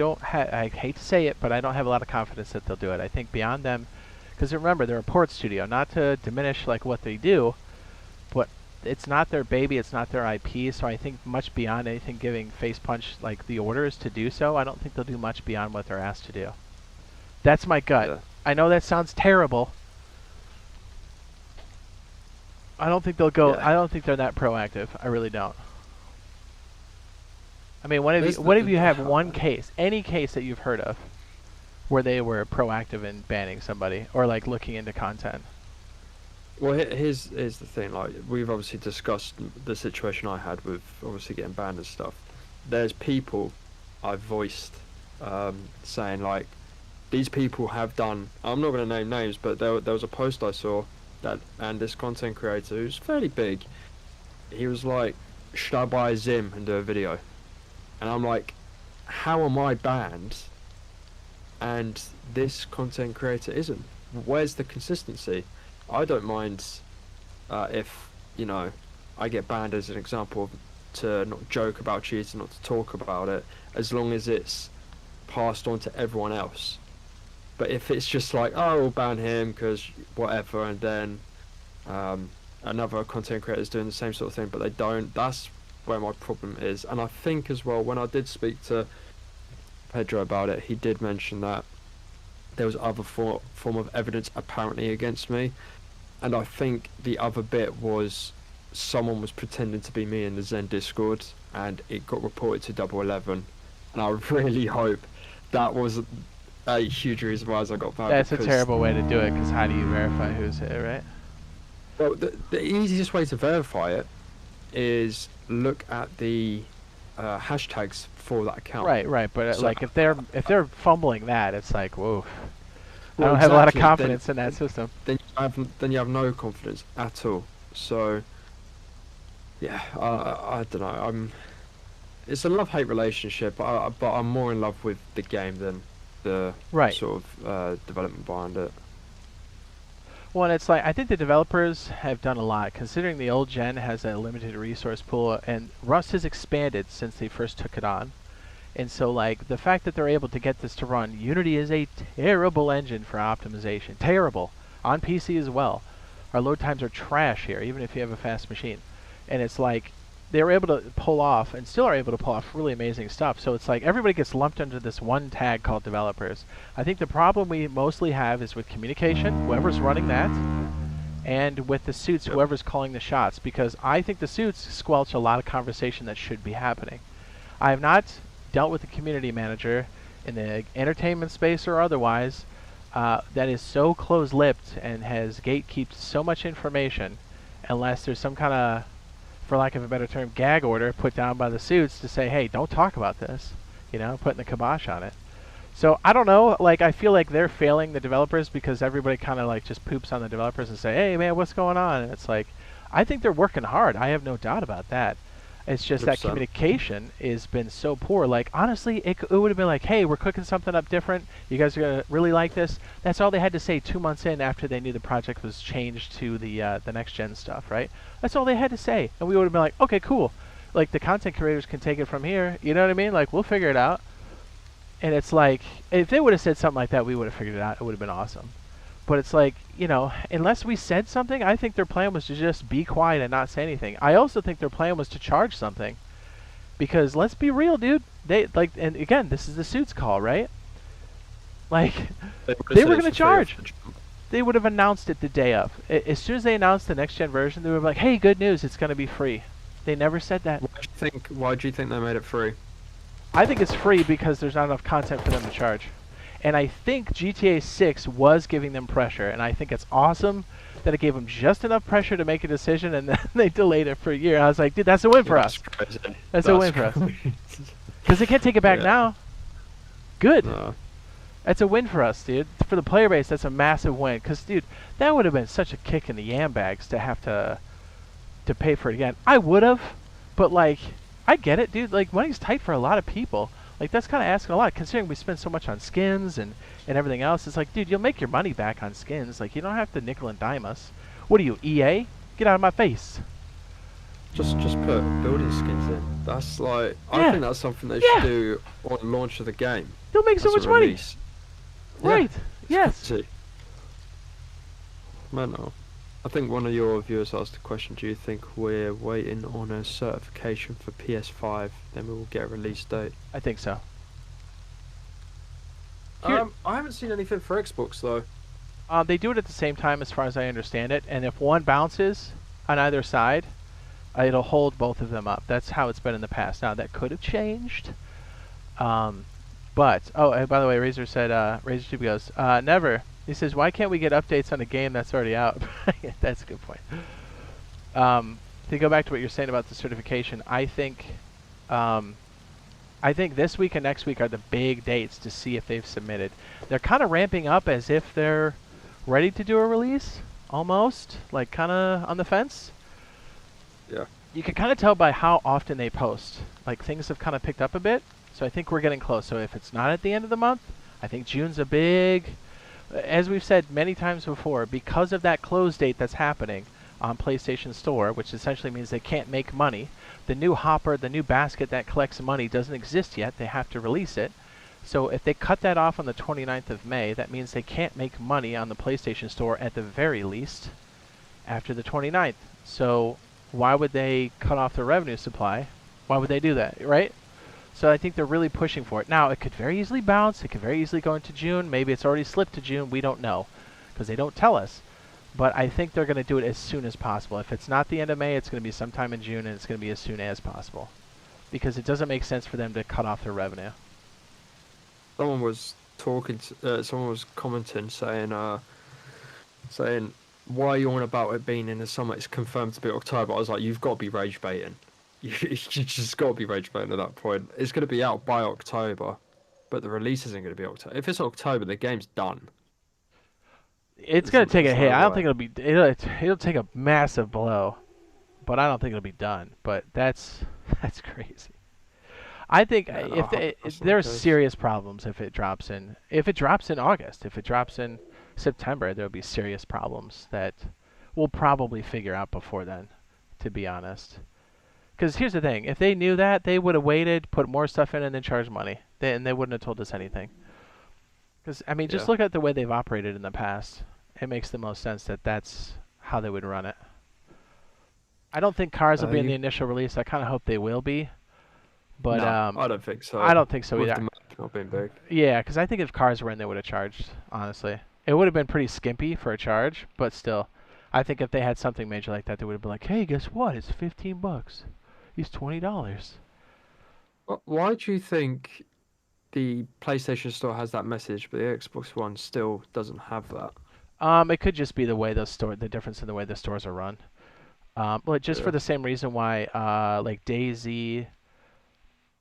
hate to say it, but I don't have a lot of confidence that they'll do it. I think beyond them, because remember, they're a port studio, not to diminish like what they do, but it's not their baby, it's not their IP. So I think much beyond anything, giving Face Punch like the orders to do so, I don't think they'll do much beyond what they're asked to do. That's my gut. Yeah. I know that sounds terrible. I don't think they'll go. Yeah. I don't think they're that proactive. I really don't. I mean, There's what if you have the- one case, any case that you've heard of, where they were proactive in banning somebody or like looking into content? Well, here's the thing. Like, we've obviously discussed the situation I had with obviously getting banned and stuff. There's people I've voiced saying like, these people have done. I'm not going to name names, but there was a post I saw that, and this content creator who's fairly big, he was like, should I buy a Zim and do a video? And I'm like, how am I banned and this content creator isn't? Where's the consistency? I don't mind if, you know, I get banned as an example to not joke about cheating, not to talk about it, as long as it's passed on to everyone else. But if it's just like, oh, we'll ban him because whatever, and then another content creator is doing the same sort of thing, but they don't, that's where my problem is. And I think as well, when I did speak to Pedro about it, he did mention that there was other form of evidence apparently against me, and I think the other bit was someone was pretending to be me in the Zen Discord, and it got reported to Double 11, and I really hope that was a huge reason why I got banned. That's a terrible way to do it, because how do you verify who's it, right? Well, the easiest way to verify it is look at the hashtags for that account. Right, but So- like if they're fumbling that, it's like, whoa. I Well, don't have a lot of exactly, confidence in that system. Then you have no confidence at all. So yeah, I don't know. It's a love-hate relationship, but I'm more in love with the game than the Right. sort of development behind it. Well, and it's like, I think the developers have done a lot, considering the old gen has a limited resource pool, and Rust has expanded since they first took it on. And so, like, the fact that they're able to get this to run, Unity is a terrible engine for optimization. Terrible. On PC as well. Our load times are trash here, even if you have a fast machine. And it's like, they were able to pull off, and still are able to pull off, really amazing stuff. So it's like, everybody gets lumped under this one tag called developers. I think the problem we mostly have is with communication, whoever's running that, and with the suits, whoever's calling the shots, because I think the suits squelch a lot of conversation that should be happening. I have not dealt with a community manager in the entertainment space or otherwise that is so close-lipped and has gatekept so much information, unless there's some kind of, for lack of a better term, gag order put down by the suits to say, hey, don't talk about this, you know, putting the kibosh on it. So I don't know, like, I feel like they're failing the developers because everybody kind of like just poops on the developers and say, hey man, what's going on? And it's like, I think they're working hard. I have no doubt about that. It's just that 100%. communication has been so poor. Like, honestly, it would have been like, hey, we're cooking something up different. You guys are going to really like this. That's all they had to say 2 months in after they knew the project was changed to the next gen stuff, right? That's all they had to say. And we would have been like, okay, cool. Like, the content creators can take it from here. You know what I mean? Like, we'll figure it out. And it's like, if they would have said something like that, we would have figured it out. It would have been awesome. But it's like, you know, unless we said something, I think their plan was to just be quiet and not say anything. I also think their plan was to charge something. Because let's be real, dude. They, like, and again, this is the suits call, right? Like, they were going to charge. They would have announced it the day of. As soon as they announced the next gen version, they were like, hey, good news, it's going to be free. They never said that. Why do you think they made it free? I think it's free because there's not enough content for them to charge. And I think GTA 6 was giving them pressure, and I think it's awesome that it gave them just enough pressure to make a decision, and then they delayed it for a year. I was like, dude, that's a win for us. Crazy. That's a win for us. Because they can't take it back now. Good. No. That's a win for us, dude. For the player base, that's a massive win. Because, dude, that would have been such a kick in the yam bags to have to pay for it again. I would have, but, like, I get it, dude. Like, money's tight for a lot of people. Like, that's kind of asking a lot, considering we spend so much on skins and everything else. It's like, dude, you'll make your money back on skins. Like, you don't have to nickel and dime us. What are you, EA? Get out of my face. Just put building skins in. That's like, Yeah. I think that's something they should do on launch of the game. They'll make so as much a money. release. Right. Yeah. Yes. See. Man, no. I think one of your viewers asked the question, do you think we're waiting on a certification for PS5, then we will get a release date? I think so. I haven't seen anything for Xbox though. They do it at the same time as far as I understand it, and if one bounces on either side, it'll hold both of them up. That's how it's been in the past. Now, that could have changed. But, oh, and by the way, Razor said, RazorTube goes, never. He says, why can't we get updates on a game that's already out? Yeah, that's a good point. To go back to what you're saying about the certification, I think this week and next week are the big dates to see if they've submitted. They're kind of ramping up as if they're ready to do a release, almost, like kind of on the fence. Yeah. You can kind of tell by how often they post. Like, things have kind of picked up a bit, so I think we're getting close. So if it's not at the end of the month, I think June's a big, as we've said many times before, because of that close date that's happening on PlayStation Store, which essentially means they can't make money. The new hopper, the new basket that collects money doesn't exist yet. They have to release it. So if they cut that off on the 29th of May, that means they can't make money on the PlayStation Store at the very least after the 29th. So why would they cut off their revenue supply? Why would they do that, right? So I think they're really pushing for it. Now, it could very easily bounce. It could very easily go into June. Maybe it's already slipped to June. We don't know because they don't tell us. But I think they're going to do it as soon as possible. If it's not the end of May, it's going to be sometime in June, and it's going to be as soon as possible. Because it doesn't make sense for them to cut off their revenue. Someone was talking. Someone was commenting, saying, "Why are you on about it being in the summer? It's confirmed to be October." I was like, "You've got to be rage baiting. You just got to be rage baiting at that point. It's going to be out by October, but the release isn't going to be October. If it's October, the game's done." It's going to take a hit. I don't think it'll be. It'll take a massive blow, but I don't think it'll be done. But that's crazy. I think if there's serious problems if it drops in August, if it drops in September, there'll be serious problems that we'll probably figure out before then, to be honest. Because here's the thing: if they knew that, they would have waited, put more stuff in, and then charged money. And they wouldn't have told us anything. Because I mean, just look at the way they've operated in the past. It makes the most sense that that's how they would run it. I don't think cars will be in the initial release. I kind of hope they will be. But no, I don't think so. I don't think so With either. the map not being big. Yeah, because I think if cars were in, they would have charged. Honestly, it would have been pretty skimpy for a charge, but still, I think if they had something major like that, they would have been like, "Hey, guess what? It's $15. It's $20." Why do you think the PlayStation Store has that message, but the Xbox One still doesn't have that? It could just be the way the difference in the way the stores are run. Well, just for the same reason why, like DayZ.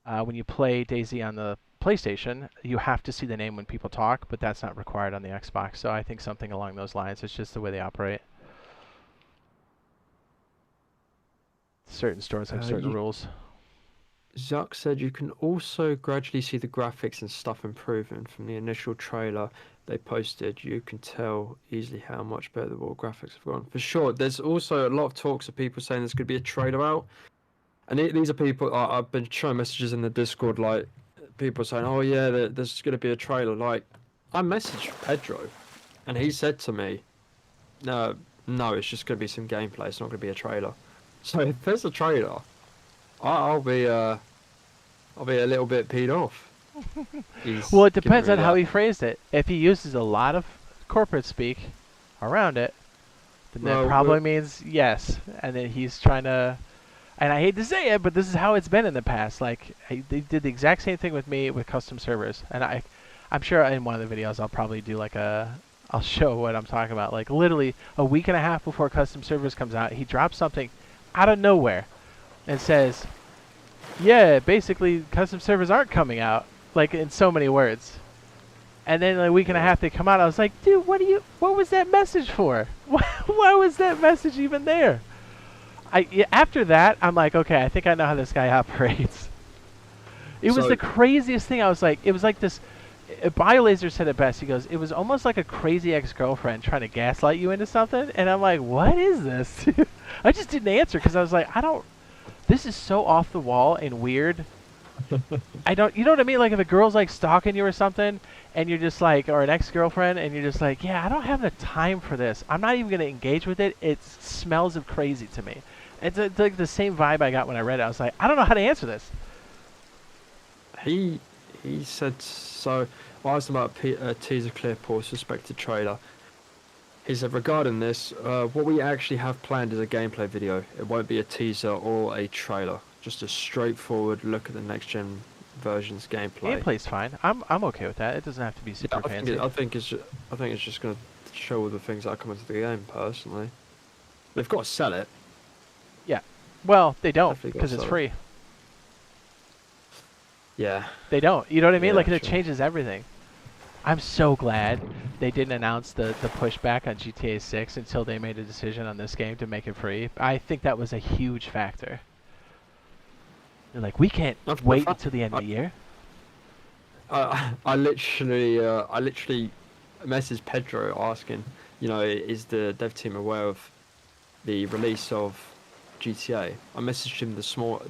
When you play DayZ on the PlayStation, you have to see the name when people talk, but that's not required on the Xbox. So I think something along those lines. It's just the way they operate. Certain stores have certain rules. Zuck said you can also gradually see the graphics and stuff improving from the initial trailer they posted. You can tell easily how much better the graphics have gone. For sure, there's also a lot of talks of people saying there's going to be a trailer out. And these are people, I've been showing messages in the Discord, like, people saying, oh yeah, there's going to be a trailer. Like, I messaged Pedro, and he said to me, no, it's just going to be some gameplay, it's not going to be a trailer. So if there's a trailer, I'll be a little bit peed off. Well, it depends on how he phrased it. If he uses a lot of corporate speak around it, then that probably means yes. And then he's trying to... And I hate to say it, but this is how it's been in the past. Like, they did the exact same thing with me with custom servers. And I'm sure in one of the videos I'll probably do like I'll show what I'm talking about. Like, literally a week and a half before custom servers comes out, he drops something out of nowhere and says, yeah, basically custom servers aren't coming out. Like, in so many words. And then a week and a half they come out. I was like, dude, what was that message for? Why was that message even there? After that, I'm like, okay, I think I know how this guy operates. It was the craziest thing. I was like, it was like this. BioLazer said it best. He goes, it was almost like a crazy ex-girlfriend trying to gaslight you into something. And I'm like, what is this? I just didn't answer because I was like, this is so off the wall and weird I don't. You know what I mean? Like if a girl's like stalking you or something, and you're just like, or an ex-girlfriend, and you're just like, yeah, I don't have the time for this. I'm not even gonna engage with it. It smells of crazy to me. It's like the same vibe I got when I read it. I was like, I don't know how to answer this. He said so. I asked him about a teaser clip or suspected trailer. He said regarding this, what we actually have planned is a gameplay video. It won't be a teaser or a trailer. Just a straightforward look at the next gen version's gameplay. Gameplay's fine. I'm okay with that. It doesn't have to be super fancy. I think it's just gonna show all the things that come into the game. Personally, they've got to sell it. Yeah. Well, they don't Definitely because it's gotta free. Yeah. They don't. You know what I mean? Yeah, Like it sure. changes everything. I'm so glad they didn't announce the pushback on GTA 6 until they made a decision on this game to make it free. I think that was a huge factor. They're like, we can't wait until the end of the year. I literally messaged Pedro asking, you know, is the dev team aware of the release of GTA? I messaged him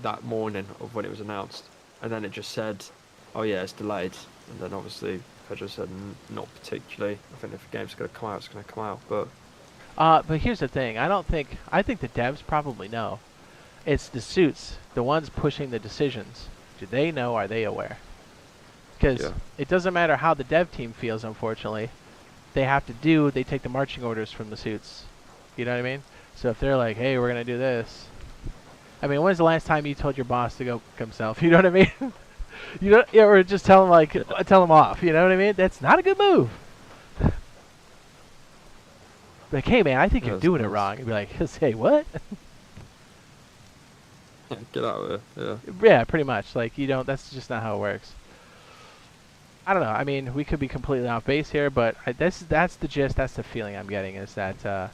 that morning of when it was announced, and then it just said, oh yeah, it's delayed. And then obviously Pedro said not particularly. I think if the game's going to come out, it's going to come out. But here's the thing. I think the devs probably know. It's the suits, the ones pushing the decisions. Do they know? Are they aware? Because it doesn't matter how the dev team feels, unfortunately. They take the marching orders from the suits. You know what I mean? So if they're like, hey, we're going to do this. I mean, when's the last time you told your boss to go himself? You know what I mean? You know, or just tell him off. You know what I mean? That's not a good move. Like, hey man, I think you're doing it wrong. You'd be like, hey, what? Get out of here. Yeah. Yeah, pretty much. Like, you don't. That's just not how it works. I don't know. I mean, we could be completely off base here, but that's the gist. That's the feeling I'm getting is that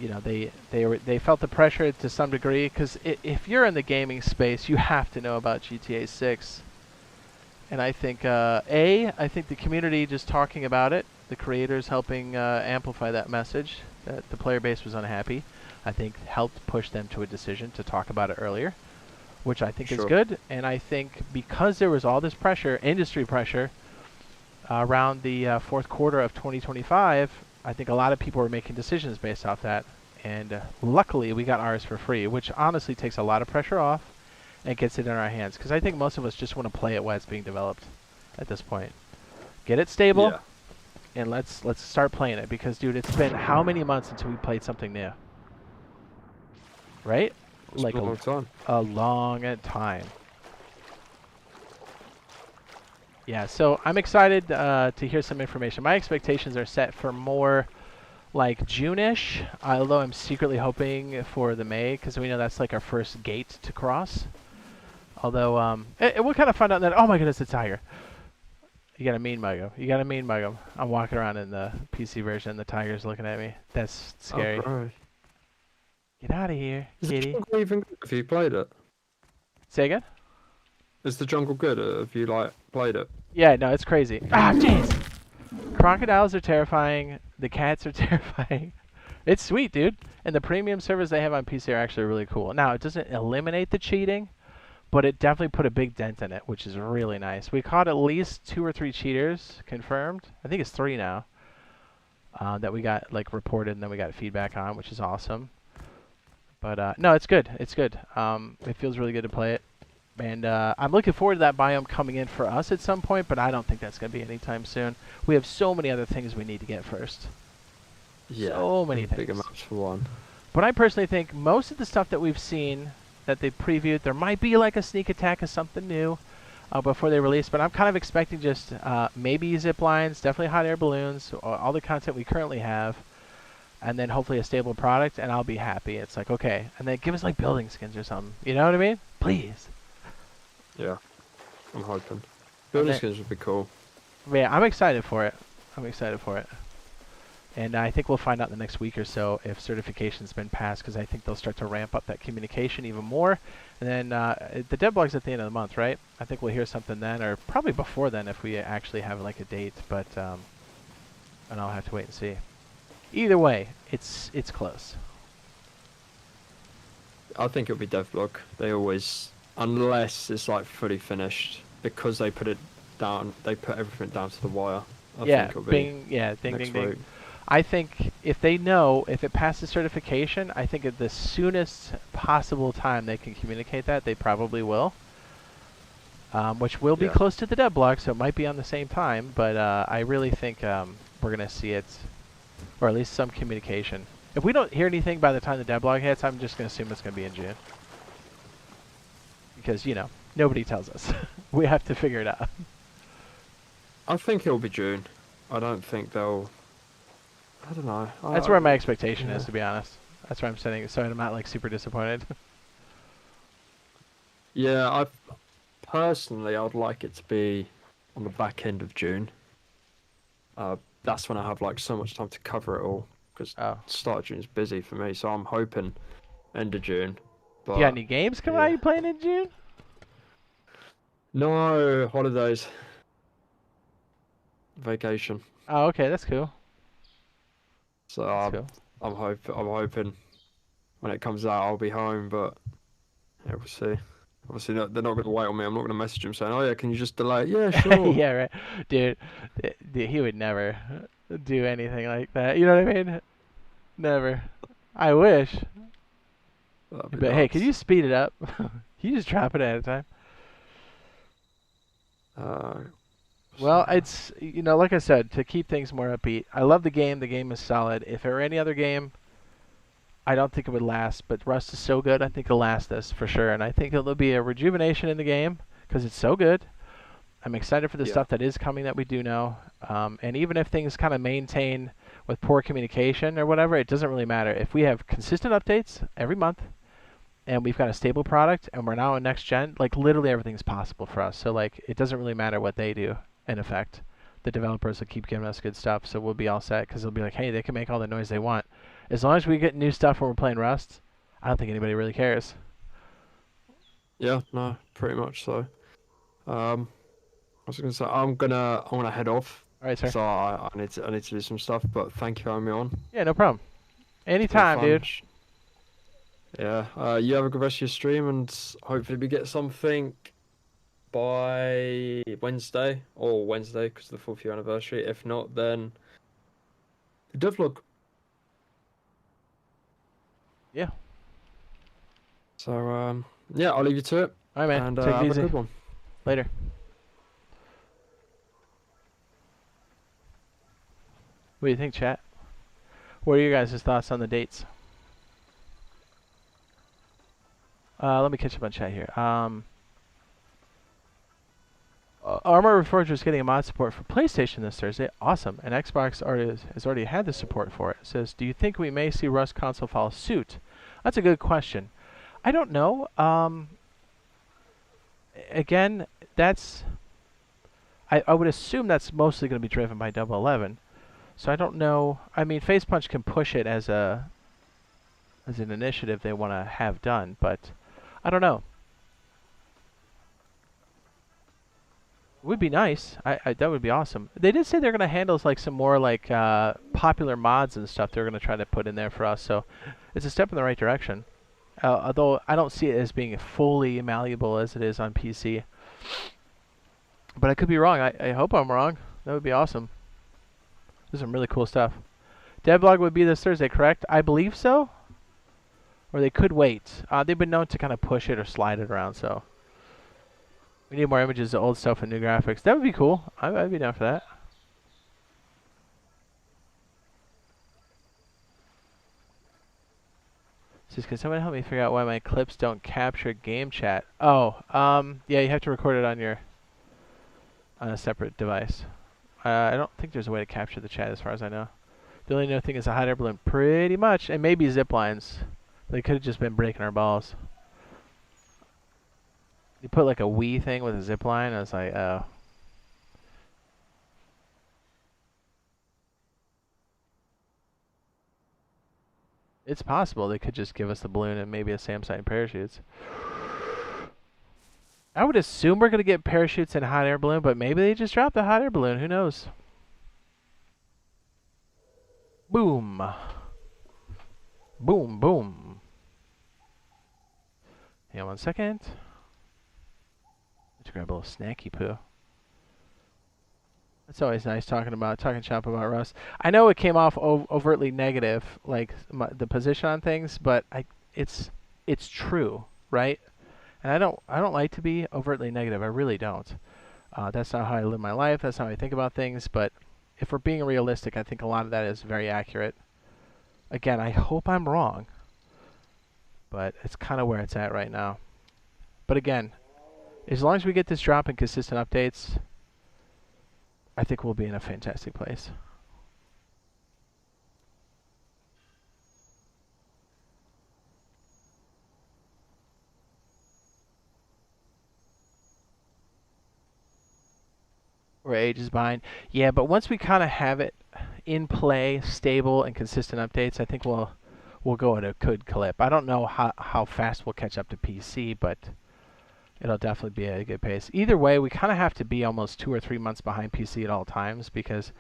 you know, they felt the pressure to some degree because if you're in the gaming space, you have to know about GTA 6. And I think I think the community just talking about it, the creators helping amplify that message that the player base was unhappy, I think helped push them to a decision to talk about it earlier, which I think is good. And I think because there was all this pressure, industry pressure, around the fourth quarter of 2025, I think a lot of people were making decisions based off that. And luckily, we got ours for free, which honestly takes a lot of pressure off and gets it in our hands. Because I think most of us just want to play it while it's being developed at this point. Get it stable, and let's start playing it. Because, dude, it's been how many months until we played something new? Right? It's like a long time. A long time. Yeah, so I'm excited to hear some information. My expectations are set for more like June-ish, although I'm secretly hoping for the May, because we know that's like our first gate to cross. Although, we'll kind of find out that, oh my goodness, it's a tiger. You got a mean mug him. You got a mean mug him. I'm walking around in the PC version, the tiger's looking at me. That's scary. Oh, Get out of here, kitty. Is the jungle even good? Have you played it? Say again? Is the jungle good? Have you played it? Yeah, no, it's crazy. Ah, jeez. Crocodiles are terrifying. The cats are terrifying. It's sweet, dude. And the premium servers they have on PC are actually really cool. Now, it doesn't eliminate the cheating, but it definitely put a big dent in it, which is really nice. We caught at least 2 or 3 cheaters confirmed. I think it's 3 now that we got like reported and then we got feedback on, which is awesome. But no, it's good. It's good. It feels really good to play it. And I'm looking forward to that biome coming in for us at some point, but I don't think that's going to be anytime soon. We have so many other things we need to get first. Yeah. So many things. Bigger maps for one. But I personally think most of the stuff that we've seen that they previewed, there might be like a sneak attack of something new before they release. But I'm kind of expecting just maybe zip lines, definitely hot air balloons, all the content we currently have. And then hopefully a stable product, and I'll be happy. It's like, okay. And then give us like building skins or something. You know what I mean? Please. Yeah, I'm hoping. Building skins would be cool. Yeah, I'm excited for it. I'm excited for it. And I think we'll find out in the next week or so if certification's been passed, because I think they'll start to ramp up that communication even more. And then the deadline's at the end of the month, right? I think we'll hear something then, or probably before then if we actually have like a date. But and I'll have to wait and see. Either way, it's close. I think it'll be devlog. They always unless it's like fully finished, because they put it down. They put everything down to the wire. I Yeah, think it'll be bing, yeah, ding, next ding, ding. week. I think if they know, if it passes certification, I think at the soonest possible time they can communicate that, they probably will. Which will be Yeah. close to the deadlock, so it might be on the same time, but I really think we're going to see it, or at least some communication. If we don't hear anything by the time the deadlock hits, I'm just going to assume it's going to be in June. Because, you know, nobody tells us. We have to figure it out. I think it'll be June. I don't think they'll. I don't know. That's where my expectation yeah. is, to be honest. That's where I'm setting it, so I'm not, like, super disappointed. Yeah, personally, I'd like it to be on the back end of June. That's when I have like so much time to cover it all, because Oh. start of June's busy for me. So I'm hoping end of June. But You got any games coming out you playing in June? no holidays, vacation. Oh, okay, that's cool. So That's cool. I'm hoping when it comes out I'll be home. But yeah, we'll see. Obviously, they're not going to wait on me. I'm not going to message them saying, "Oh yeah, can you just delay it?" Yeah, sure. Yeah, right. Dude, he would never do anything like that. You know what I mean? Never. I wish. That'd be But hey, could nuts. you speed it up? Can you just drop it at a time? Well, So- it's, you know, like I said, to keep things more upbeat. I love the game. The game is solid. If it were any other game, I don't think it would last. But Rust is so good, I think it'll last this for sure. And I think it'll be a rejuvenation in the game because it's so good. I'm excited for the Yeah. stuff that is coming that we do know. And even if things kind of maintain with poor communication or whatever, it doesn't really matter. If we have consistent updates every month and we've got a stable product and we're now in next gen, like literally everything's possible for us. So like it doesn't really matter what they do in effect. The developers will keep giving us good stuff, so we'll be all set because they'll be like, hey, they can make all the noise they want. As long as we get new stuff when we're playing Rust, I don't think anybody really cares. Yeah, no, pretty much so. I was gonna say I want to head off. All right, sir. So I need to do some stuff. But thank you for having me on. Yeah, no problem. It's been Anytime, fun. dude. Yeah. You have a good rest of your stream, and hopefully we get something by Wednesday because of the 4th year anniversary. If not, then the devlog. Yeah. So yeah, I'll leave you to it. All right, man. And Take it have easy. a good one. Later. What do you think, chat? What are your guys' thoughts on the dates? Let me catch up on chat here. Armor Reforged is getting a mod support for PlayStation this Thursday. Awesome. And Xbox has already had the support for it. It says, do you think we may see Rust console follow suit? That's a good question. I don't know. Again, that's... I would assume that's mostly going to be driven by 011. So I don't know. I mean, Facepunch can push it as an initiative they want to have done, but I don't know. It would be nice. That would be awesome. They did say they're going to handle like some more like popular mods and stuff they're going to try to put in there for us. So it's a step in the right direction. Although I don't see it as being fully malleable as it is on PC. But I could be wrong. I hope I'm wrong. That would be awesome. There's some really cool stuff. Devlog would be this Thursday, correct? I believe so. Or they could wait. They've been known to kind of push it or slide it around, so. We need more images of old stuff and new graphics. That would be cool. I'd be down for that. Says, can someone help me figure out why my clips don't capture game chat? Oh, yeah, you have to record it on a separate device. I don't think there's a way to capture the chat as far as I know. The only new thing is a hot air balloon, pretty much, and maybe zip lines. They could have just been breaking our balls. You put like a Wii thing with a zip line, I was like, oh. It's possible they could just give us the balloon and maybe a Samsung parachutes. I would assume we're going to get parachutes and hot air balloon, but maybe they just dropped the hot air balloon. Who knows? Boom. Boom, boom. Hang on 1 second. grab a little snacky poo. It's always nice talking shop about Rust. I know it came off overtly negative, like the position on things, but it's true, right? And I don't like to be overtly negative. I really don't. That's not how I live my life. That's not how I think about things. But if we're being realistic, I think a lot of that is very accurate. Again, I hope I'm wrong, but it's kind of where it's at right now. But again, as long as we get this drop in consistent updates, I think we'll be in a fantastic place. We're ages behind. Yeah, but once we kind of have it in play, stable and consistent updates, I think we'll go at a good clip. I don't know how fast we'll catch up to PC, but it'll definitely be at a good pace. Either way, we kind of have to be almost 2 or 3 months behind PC at all times because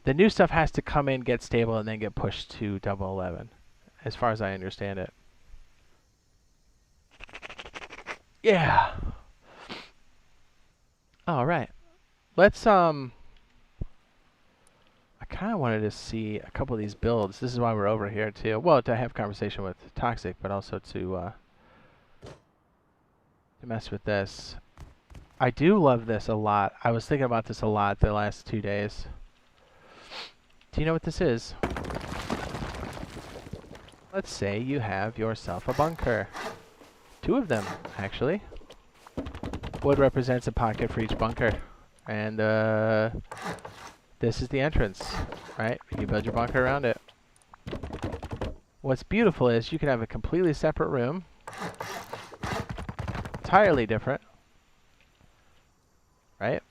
the new stuff has to come in, get stable, and then get pushed to 11, as far as I understand it. Yeah. All right. Let's I kind of wanted to see a couple of these builds. This is why we're over here too. Well, to have conversation with Toxic, but also to mess with this. I do love this a lot. I was thinking about this a lot the last 2 days. Do you know what this is? Let's say you have yourself a bunker. 2 of them, actually. Wood represents a pocket for each bunker. And this is the entrance, right? You build your bunker around it. What's beautiful is you can have a completely separate room. Entirely different. Right?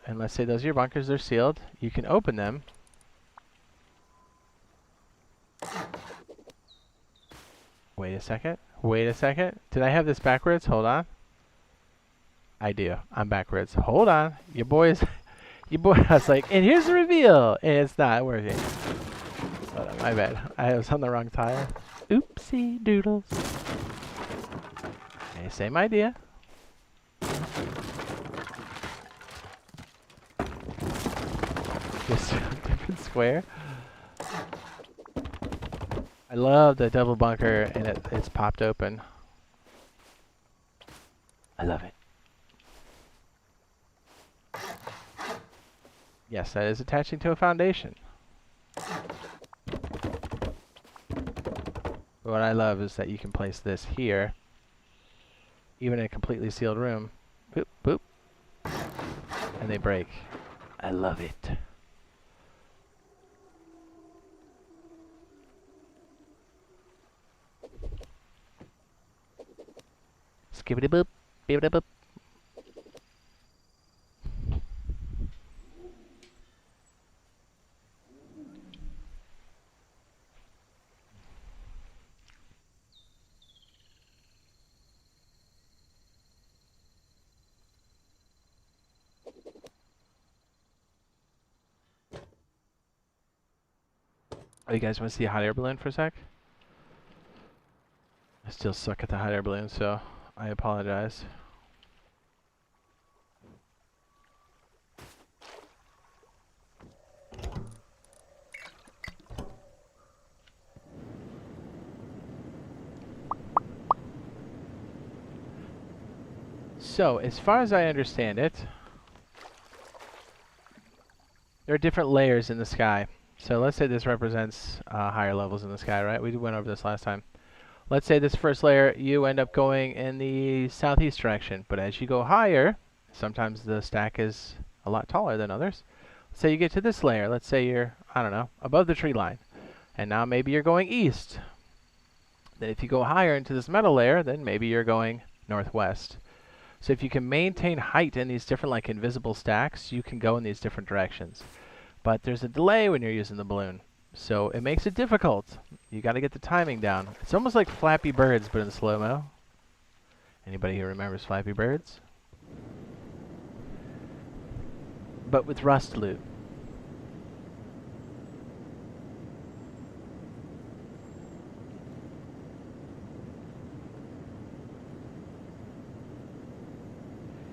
And let's say those are your bunkers, they're sealed. You can open them. Wait a second. Wait a second. Did I have this backwards? Hold on. I do. I'm backwards. Hold on. Your boys... I was like, and here's the reveal! And it's not working. Hold on, my bad. I was on the wrong tile. Oopsie doodles. Okay, same idea. Just a different square. I love the double bunker and it's popped open. I love it. Yes, that is attaching to a foundation. But what I love is that you can place this here, even in a completely sealed room. Boop, boop. And they break. I love it. Skibbity boop, bibbity boop. Oh, you guys want to see a hot air balloon for a sec? I still suck at the hot air balloon, so I apologize. So, as far as I understand it, there are different layers in the sky. So let's say this represents higher levels in the sky, right? We went over this last time. Let's say this first layer, you end up going in the southeast direction. But as you go higher, sometimes the stack is a lot taller than others. Let's say you get to this layer. Let's say you're, I don't know, above the tree line. And now maybe you're going east. Then if you go higher into this metal layer, then maybe you're going northwest. So if you can maintain height in these different like invisible stacks, you can go in these different directions. But there's a delay when you're using the balloon. So it makes it difficult. You got to get the timing down. It's almost like Flappy Birds, but in slow-mo. Anybody who remembers Flappy Birds? But with Rust loot.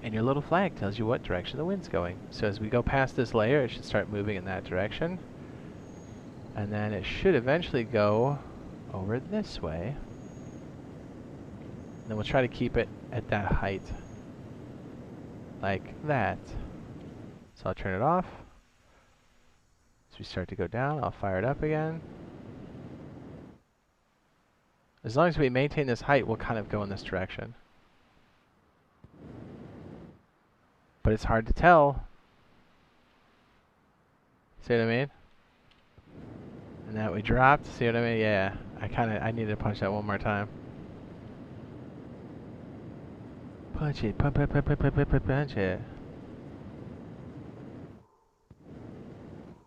And your little flag tells you what direction the wind's going. So as we go past this layer, it should start moving in that direction. And then it should eventually go over this way. And then we'll try to keep it at that height. Like that. So I'll turn it off. As we start to go down, I'll fire it up again. As long as we maintain this height, we'll kind of go in this direction. But it's hard to tell. See what I mean? And that we dropped. See what I mean? Yeah. I need to punch that one more time. Punch it. Punch it.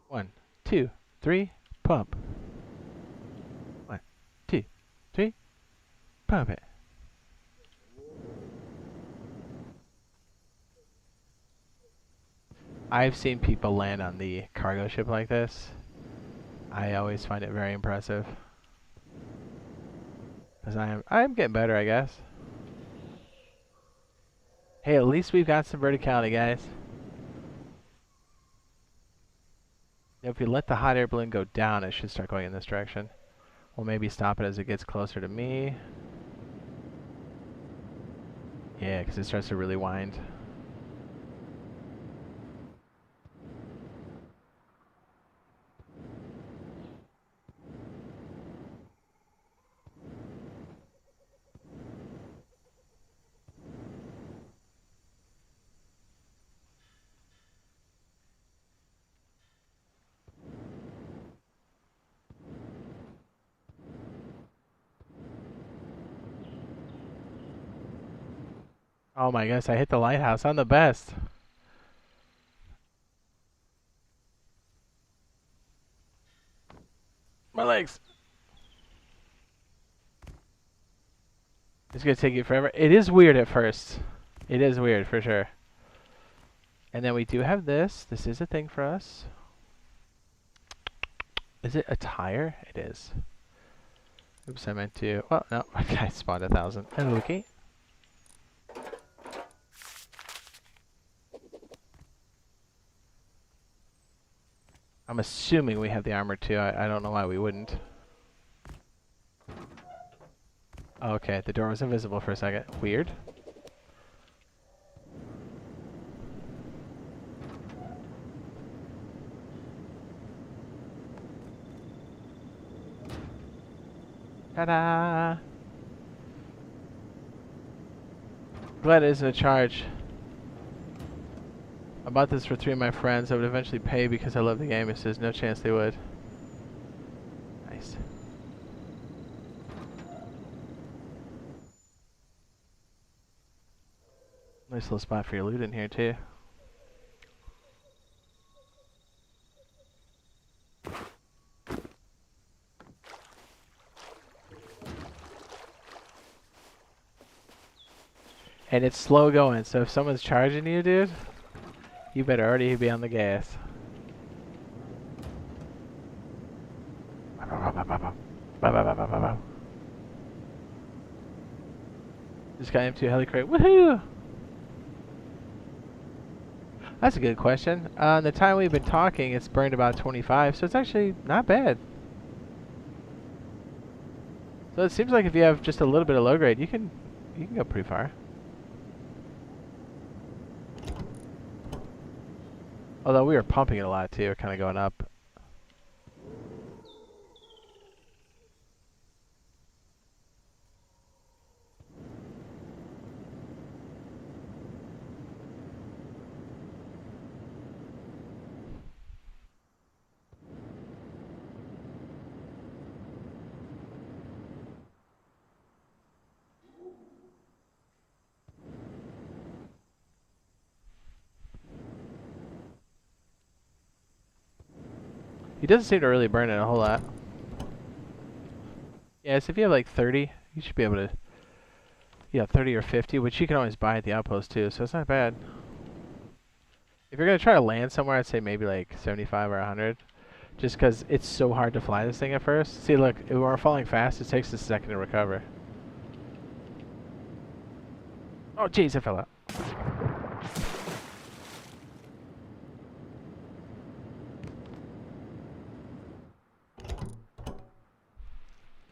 1, 2, 3, pump. 1, 2, 3, pump it. I've seen people land on the cargo ship like this. I always find it very impressive. Because I'm getting better, I guess. Hey, at least we've got some verticality, guys. If you let the hot air balloon go down, it should start going in this direction. We'll maybe stop it as it gets closer to me. Yeah, because it starts to really wind. Oh my gosh, I hit the lighthouse. I'm the best. My legs. It's gonna take you forever. It is weird at first. It is weird for sure. And then we do have this. This is a thing for us. Is it a tire? It is. Oops, I meant to. Well, no. I spawned 1,000. Okay. I'm assuming we have the armor too. I don't know why we wouldn't. Okay, the door was invisible for a second. Weird. Ta-da! Glad it isn't a charge. I bought this for 3 of my friends. I would eventually pay because I love the game. It says no chance they would. Nice. Nice little spot for your loot in here too. And it's slow going, so if someone's charging you, dude, you better already be on the gas. Just got M2 helicrate. Woohoo! That's a good question. The time we've been talking, it's burned about 25, so it's actually not bad. So it seems like if you have just a little bit of low grade, you can go pretty far. Although we were pumping it a lot too, kind of going up. He doesn't seem to really burn it a whole lot. Yeah, so if you have like 30, you should be able to... Yeah, 30 or 50, which you can always buy at the outpost too, so it's not bad. If you're going to try to land somewhere, I'd say maybe like 75 or 100. Just because it's so hard to fly this thing at first. See, look, if we're falling fast, it takes a second to recover. Oh, jeez, I fell out.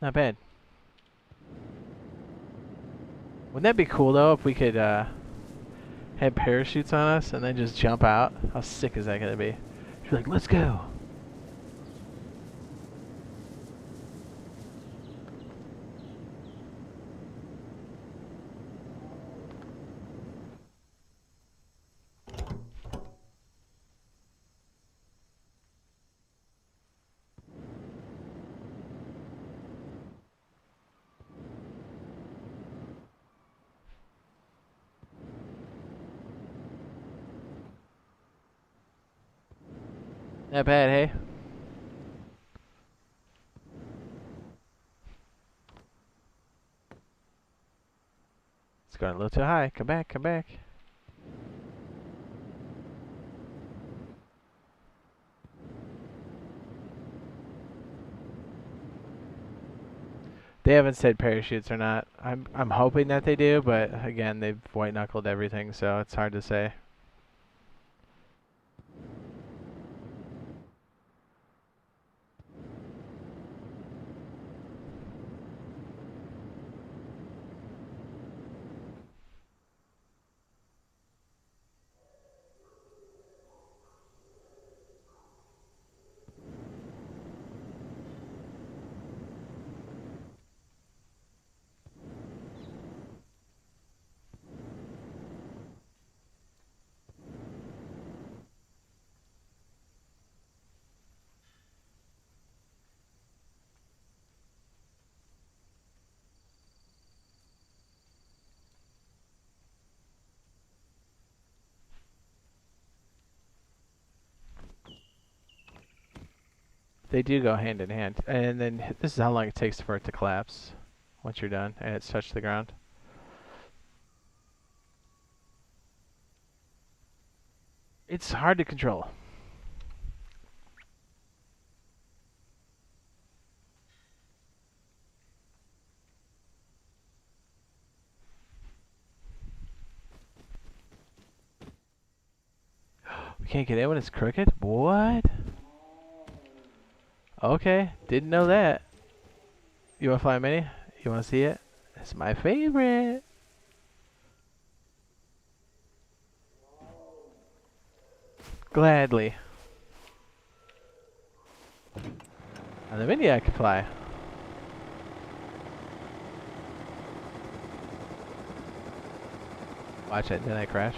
Not bad. Wouldn't that be cool though if we could have parachutes on us and then just jump out? How sick is that gonna be? You're like, let's go. Not bad, hey? It's going a little too high. Come back, come back. They haven't said parachutes or not. I'm hoping that they do, but again, they've white knuckled everything, so it's hard to say. They do go hand in hand. And then this is how long it takes for it to collapse once you're done and it's touched the ground. It's hard to control. We can't get in when it's crooked? What? Okay, didn't know that. You wanna fly a mini? You wanna see it? It's my favorite. Gladly. On the mini I can fly. Watch it, then I crash.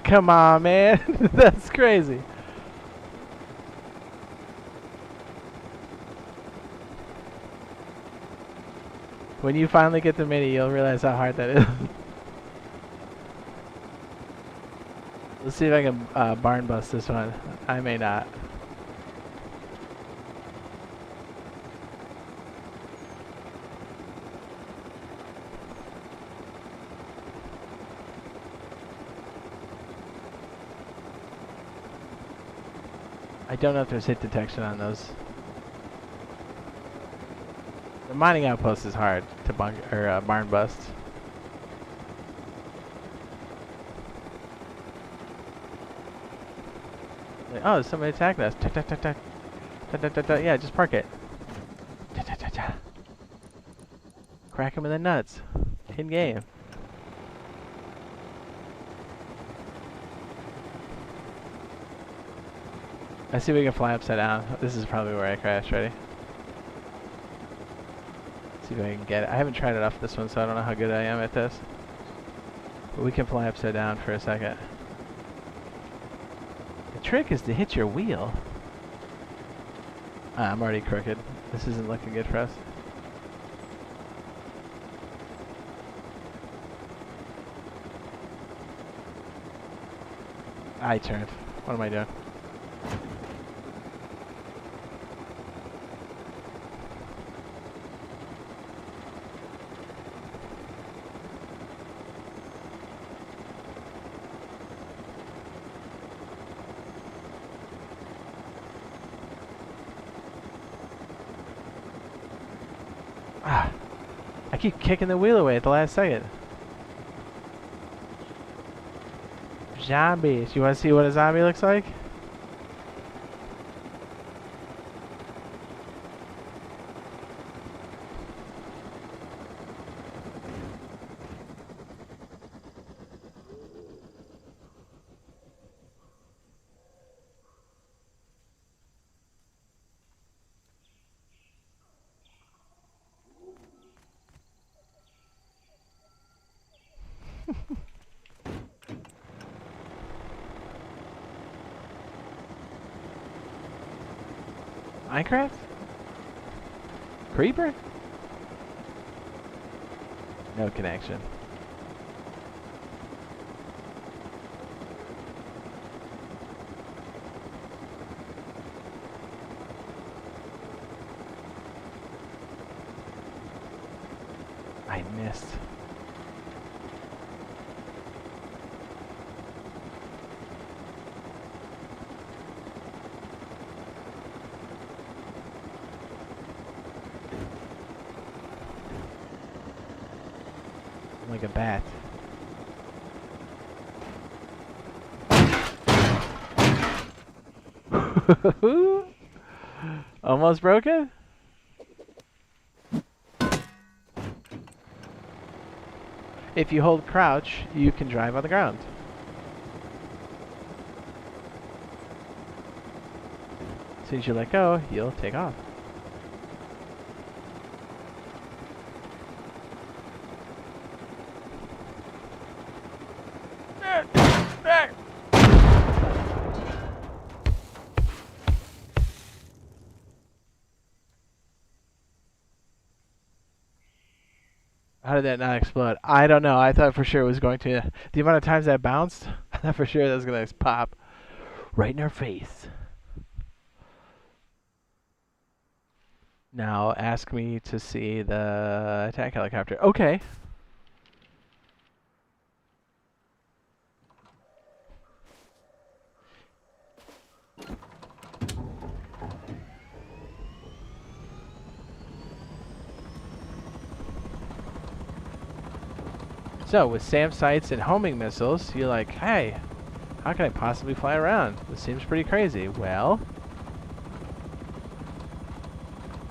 Come on, man. That's crazy. When you finally get the mini, you'll realize how hard that is. Let's see if I can barn bust this one. I may not. I don't know if there's hit detection on those. The mining outpost is hard to barn bust. Like, oh, there's somebody attacking us. Ta, ta, ta, ta. Ta, ta, ta, ta. Yeah, just park it. Ta, ta, ta, ta. Crack him in the nuts. In game. I see we can fly upside down. This is probably where I crashed. Ready? See if I can get it. I haven't tried it off this one, so I don't know how good I am at this. But we can fly upside down for a second. The trick is to hit your wheel. Ah, I'm already crooked. This isn't looking good for us. I turned. What am I doing? Ah, I keep kicking the wheel away at the last second. Zombies. You want to see what a zombie looks like? Minecraft? Creeper? No connection. I missed. Like a bat. Almost broken? If you hold crouch, you can drive on the ground. As soon as you let go, you'll take off. How did that not explode? I don't know. I thought for sure it was going to. The amount of times that bounced, I thought for sure that was going to pop right in our face. Now ask me to see the attack helicopter. Okay. So, with SAM sights and homing missiles, you're like, hey, how can I possibly fly around? This seems pretty crazy. Well,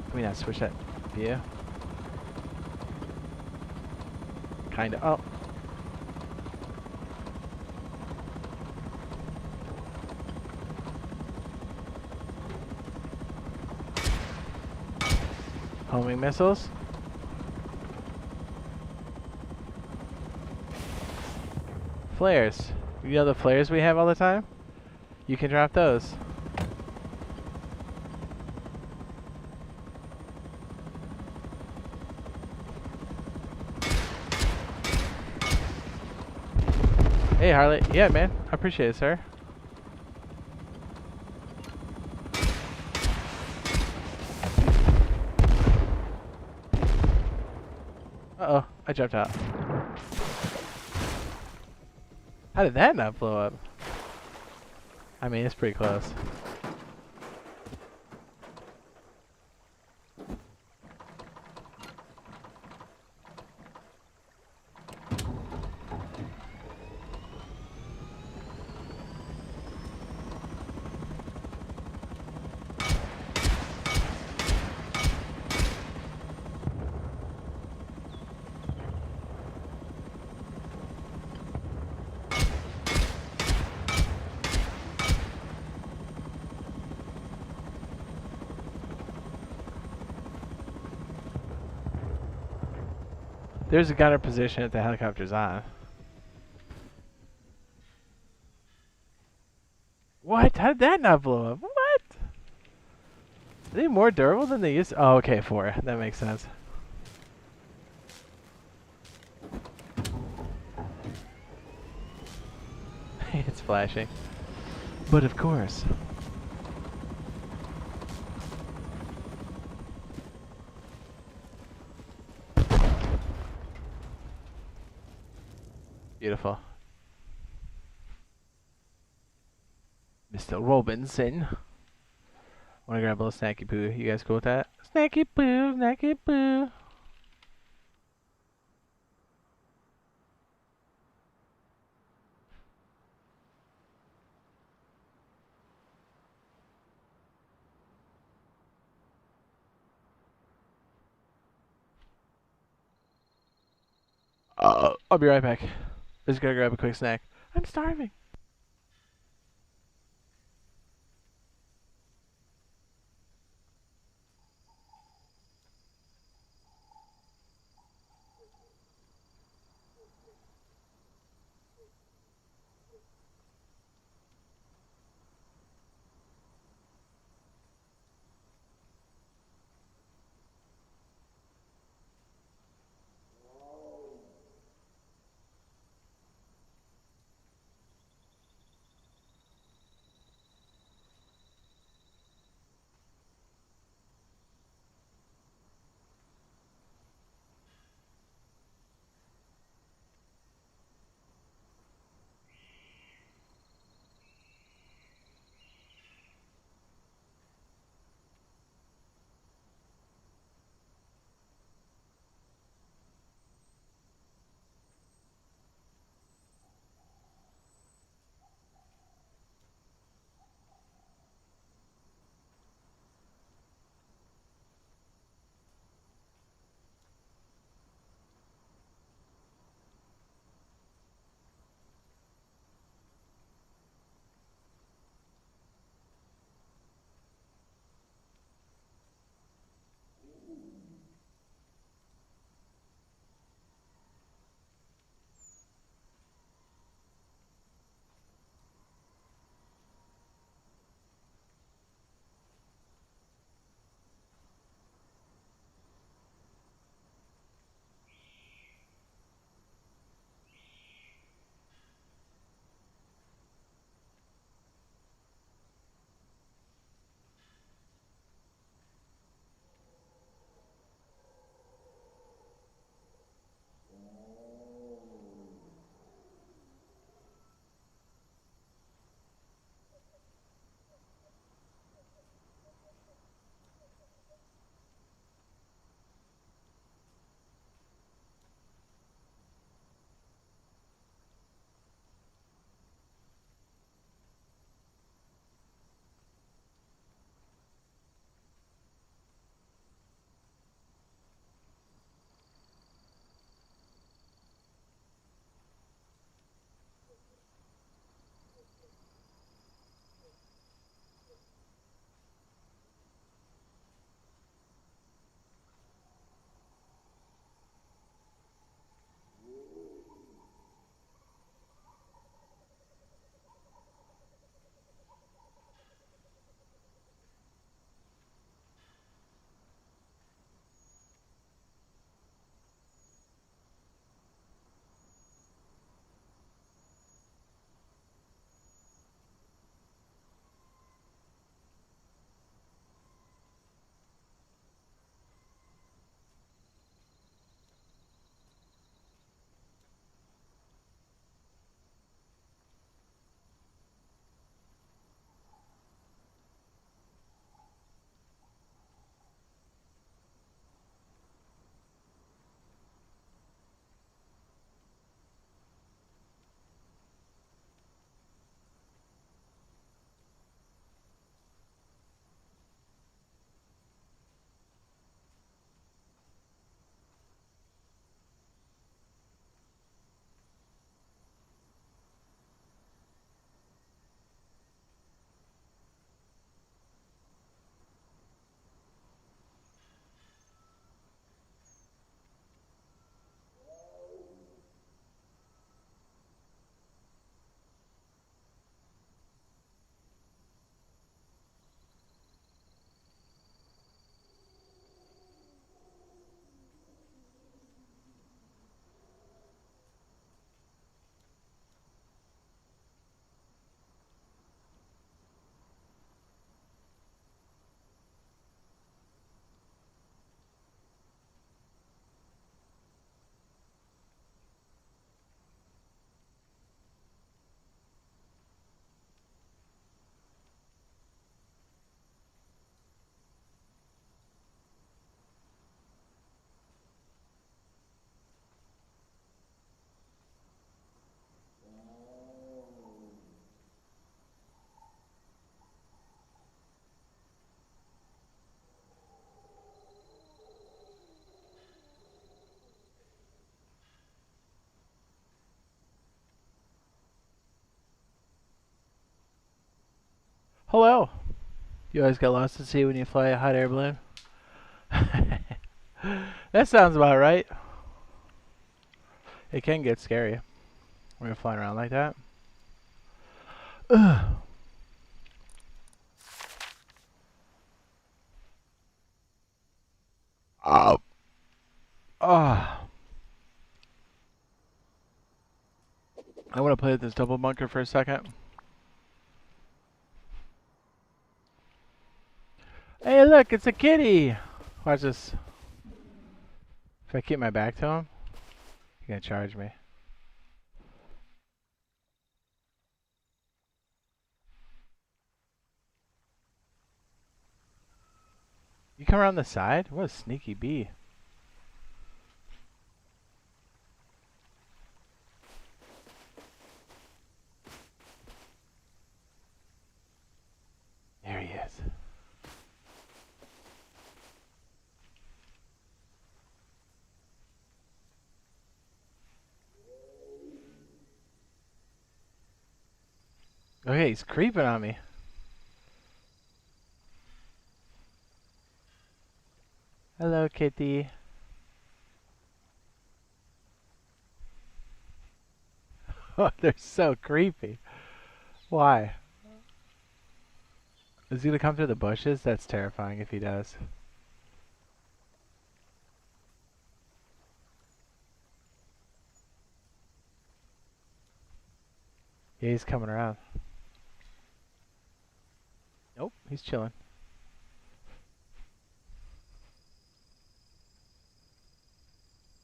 let me not switch that view. Kinda. Oh. Homing missiles. Flares. You know the flares we have all the time? You can drop those. Hey Harley. Yeah, man. I appreciate it, sir. Uh-oh. I jumped out. How did that not blow up? I mean, it's pretty close. There's a gunner position that the helicopter's on. What? How did that not blow up? What? Are they more durable than they used to? Oh, okay, 4. That makes sense. It's flashing. But of course. Beautiful. Mr. Robinson. Wanna grab a little snacky poo? You guys cool with that? Snacky poo, snacky poo. I'll be right back. Just gotta grab a quick snack. I'm starving. Hello. You always get lost at sea when you fly a hot air balloon? That sounds about right. It can get scary when you're flying around like that. Ugh. Oh. Oh. I want to play with this double bunker for a second. Hey, look, it's a kitty. Watch this. If I keep my back to him, he's gonna charge me. You come around the side? What a sneaky bee. There he is. Okay, he's creeping on me. Hello, kitty. Oh, they're so creepy. Why? Is he gonna come through the bushes? That's terrifying if he does. Yeah, he's coming around. Nope, he's chilling.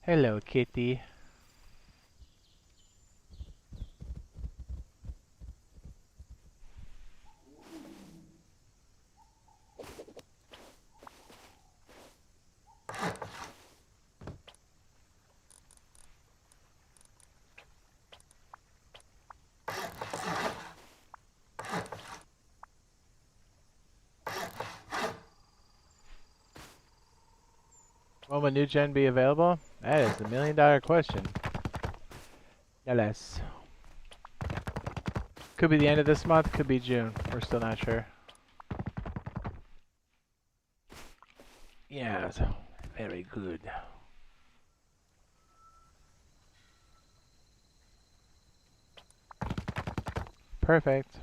Hello, kitty. Will a new gen be available? That is the million-dollar question. Yes. Could be the end of this month, could be June. We're still not sure. Yes. Very good. Perfect.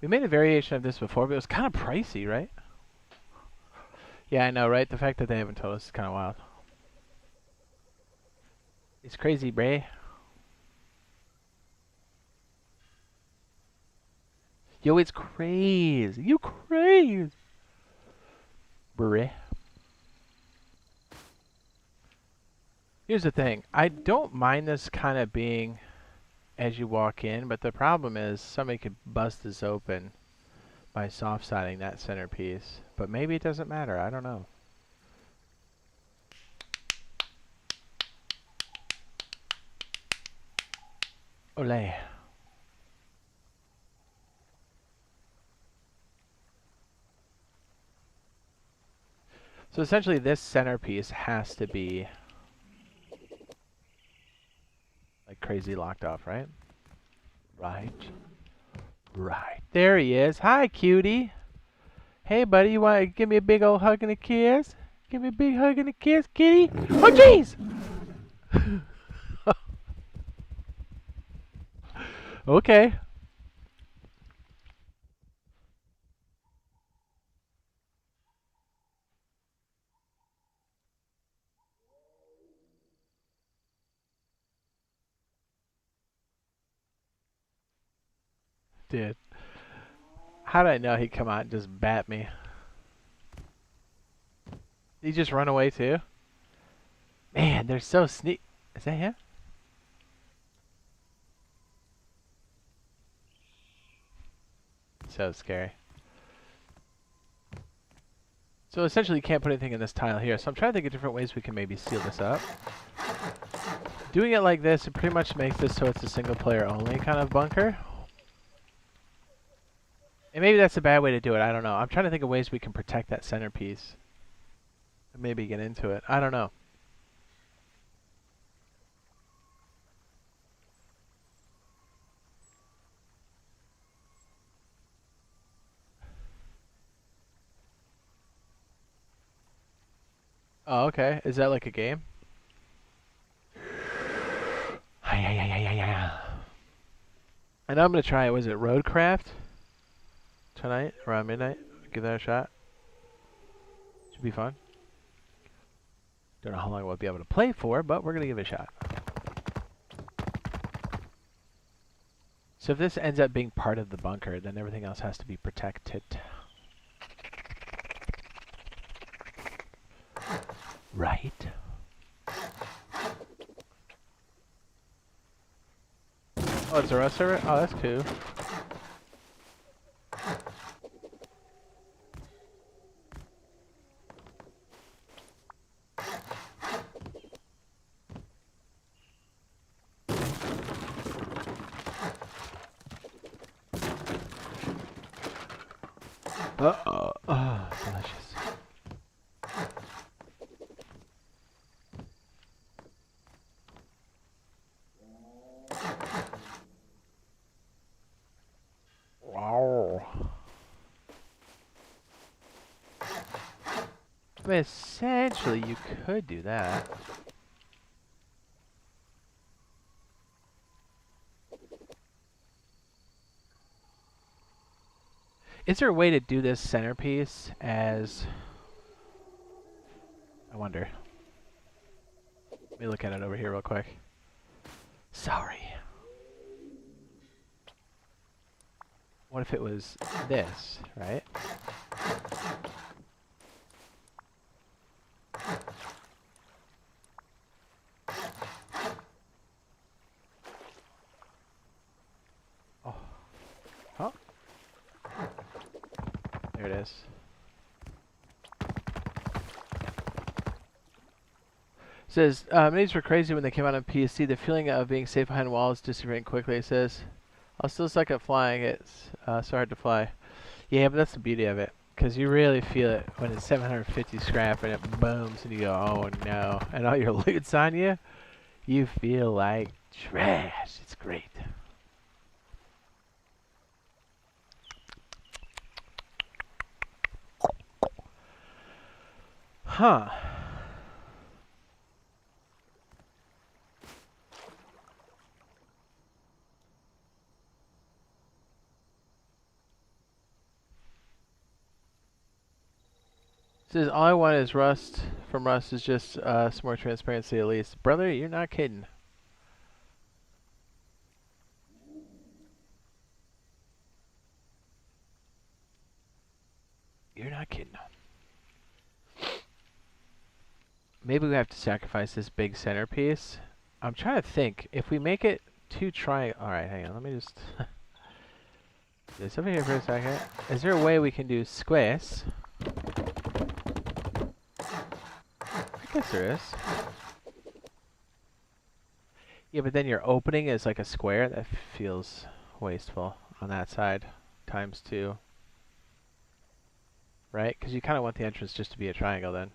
We made a variation of this before, but it was kind of pricey, right? Yeah, I know, right? The fact that they haven't told us is kind of wild. It's crazy, Bray. Yo, it's crazy. You crazy. Bray. Here's the thing. I don't mind this kind of being as you walk in, but the problem is somebody could bust this open by soft siding that centerpiece. But maybe it doesn't matter. I don't know. Olé. So essentially this centerpiece has to be like crazy locked off, right? Right. Right. There he is. Hi, cutie. Hey, buddy, you want to give me a big old hug and a kiss? Give me a big hug and a kiss, kitty. Oh, jeez! Okay. Dude. How did I know he'd come out and just bat me? Did he just run away too? Man, they're so sneak. Is that him? so scary. So essentially you can't put anything in this tile here. So I'm trying to think of different ways we can maybe seal this up. Doing it like this, it pretty much makes this so it's a single player only kind of bunker. And maybe that's a bad way to do it, I don't know. I'm trying to think of ways we can protect that centerpiece. And maybe get into it. I don't know. Oh, okay. Is that like a game? And I'm gonna try, was it Roadcraft? Tonight, around midnight? Give that a shot. Should be fun. Don't know how long we'll be able to play for, but we're gonna give it a shot. So if this ends up being part of the bunker, then everything else has to be protected. Right? Oh, it's a rust server? Oh, that's cool. Uh-oh. Oh, delicious. Wow. I mean, essentially, you could do that. Is there a way to do this centerpiece as... I wonder. Let me look at it over here real quick. Sorry. What if it was this, right? Oh. Huh? There it is. It says, minis were crazy when they came out on PSC. The feeling of being safe behind walls disappearing quickly. It says, I'll still suck at flying. It's so hard to fly. Yeah, but that's the beauty of it. Because you really feel it when it's 750 scrap and it booms and you go, oh no. And all your loot's on you. You feel like trash. It's great. Huh. Says all I want is Rust. From Rust is just some more transparency at least. Brother, you're not kidding. You're not kidding. Maybe we have to sacrifice this big centerpiece. I'm trying to think. If we make it two triangle... Alright, hang on. Let me just... do this over here for a second. Is there a way we can do squares? I guess there is. Yeah, but then your opening is like a square. That feels wasteful on that side. Times 2. Right? Because you kind of want the entrance just to be a triangle then.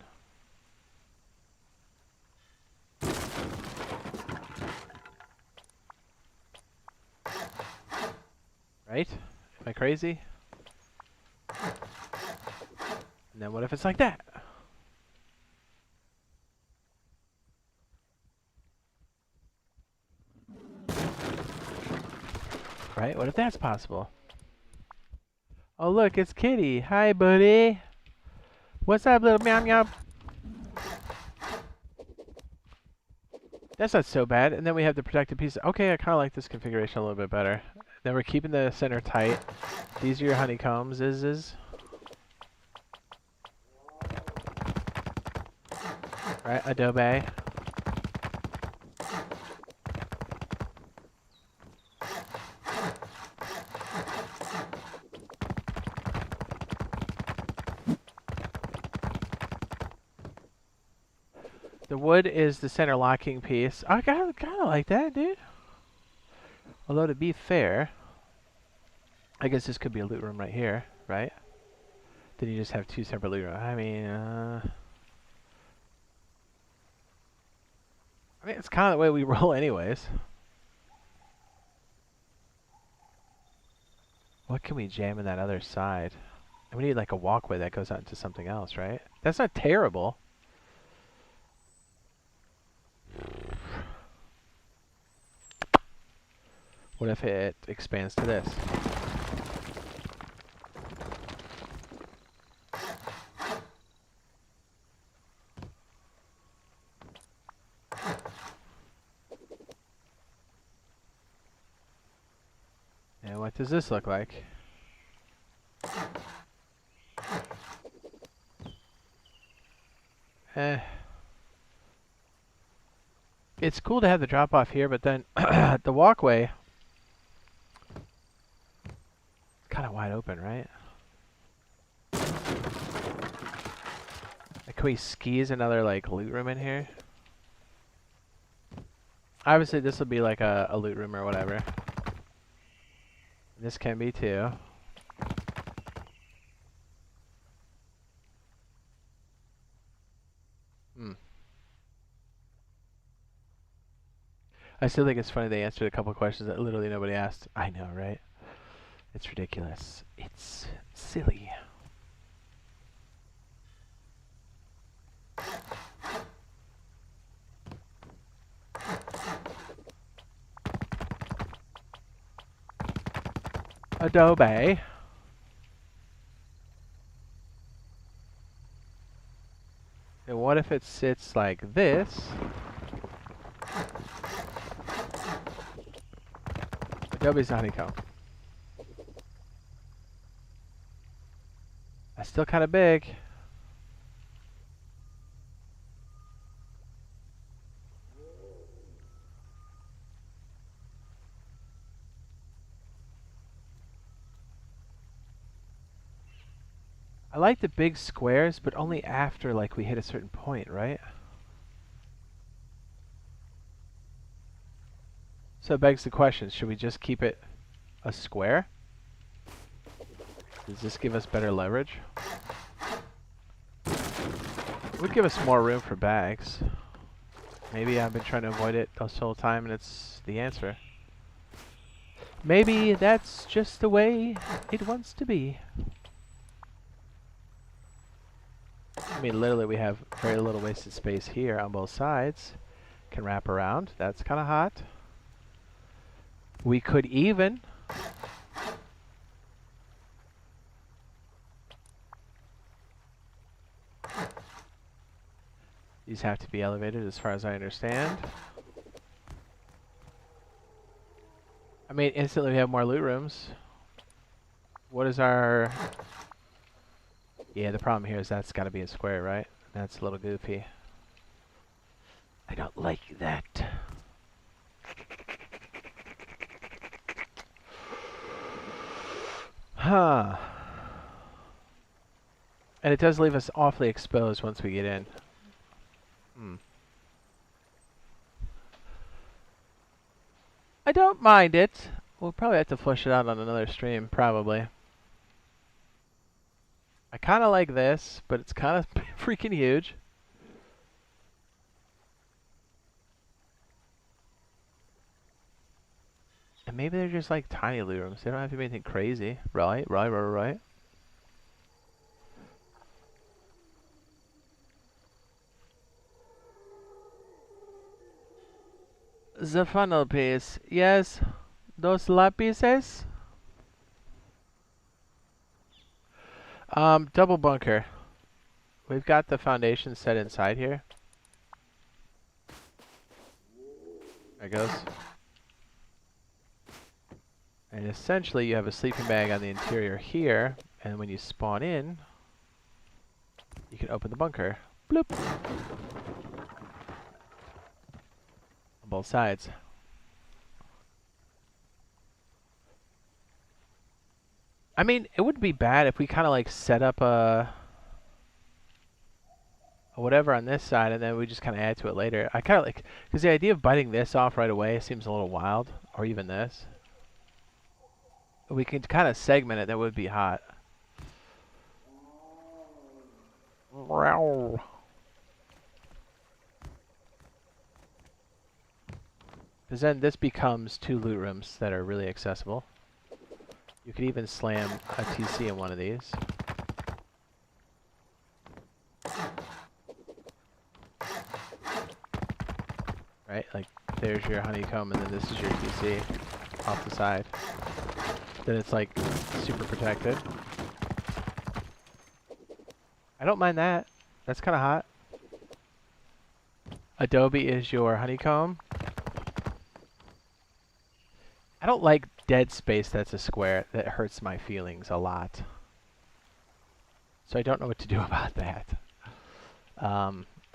Right? Am I crazy? And then what if it's like that? Right? What if that's possible? Oh look, it's Kitty. Hi, buddy. What's up, little meow meow? That's not so bad. And then we have the protected piece. Okay, I kind of like this configuration a little bit better. Then we're keeping the center tight. These are your honeycombs. Right, adobe. The wood is the center locking piece. I kind of like that, dude. Although to be fair, I guess this could be a loot room right here, right? Then you just have two separate loot rooms. I mean, it's kind of the way we roll anyways. What can we jam in that other side? And we need like a walkway that goes out into something else, right? That's not terrible. What if it expands to this? And what does this look like? It's cool to have the drop off here, but then the walkway kind of wide open, right? Like, can we skis another like loot room in here? Obviously, this will be like a loot room or whatever. This can be too. I still think it's funny they answered a couple questions that literally nobody asked. I know, right? It's ridiculous. It's silly. Adobe. And what if it sits like this? Adobe's honeycomb. That's still kind of big. I like the big squares, but only after like we hit a certain point, right? So it begs the question, should we just keep it a square? Does this give us better leverage? It would give us more room for bags. Maybe I've been trying to avoid it this whole time and it's the answer. Maybe that's just the way it wants to be. I mean, literally we have very little wasted space here on both sides. Can wrap around. That's kind of hot. We could even these have to be elevated as far as I understand. I mean, instantly we have more loot rooms. What is our... Yeah, the problem here is that's got to be a square, right? That's a little goofy. I don't like that. Huh. And it does leave us awfully exposed once we get in. I don't mind it. We'll probably have to flush it out on another stream, probably. I kind of like this, but it's kind of freaking huge. And maybe they're just like tiny loot rooms. They don't have to be anything crazy. Right. The funnel piece. Yes. Those lapices. Double bunker. We've got the foundation set inside here. There it goes. And essentially you have a sleeping bag on the interior here, and when you spawn in, you can open the bunker. Bloop! On both sides. I mean, it wouldn't be bad if we kind of like set up a... whatever on this side, and then we just kind of add to it later. I kind of like, because the idea of biting this off right away seems a little wild, or even this. We can kind of segment it. That would be hot. Because then this becomes 2 loot rooms that are really accessible. You could even slam a TC in one of these. Right? Like, there's your honeycomb, and then this is your TC off the side. Then it's like super protected. I don't mind that. That's kind of hot. Adobe is your honeycomb. I don't like dead space that's a square. That hurts my feelings a lot. So I don't know what to do about that.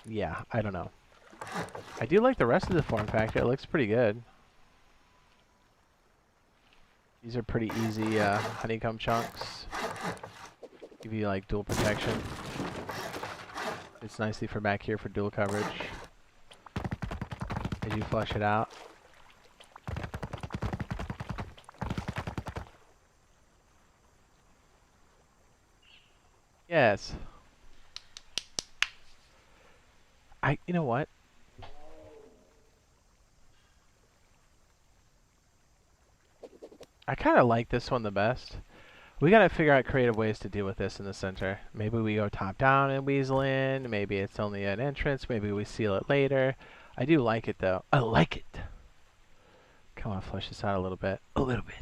Yeah, I don't know. I do like the rest of the form factor. It looks pretty good. These are pretty easy honeycomb chunks. Give you like dual protection. It's nicely for back here for dual coverage. As you flush it out. Yes. You know what? I kind of like this one the best. We gotta figure out creative ways to deal with this in the center. Maybe we go top down and weasel in. Maybe it's only an entrance. Maybe we seal it later. I do like it though. I like it. Come on, flush this out a little bit. A little bit.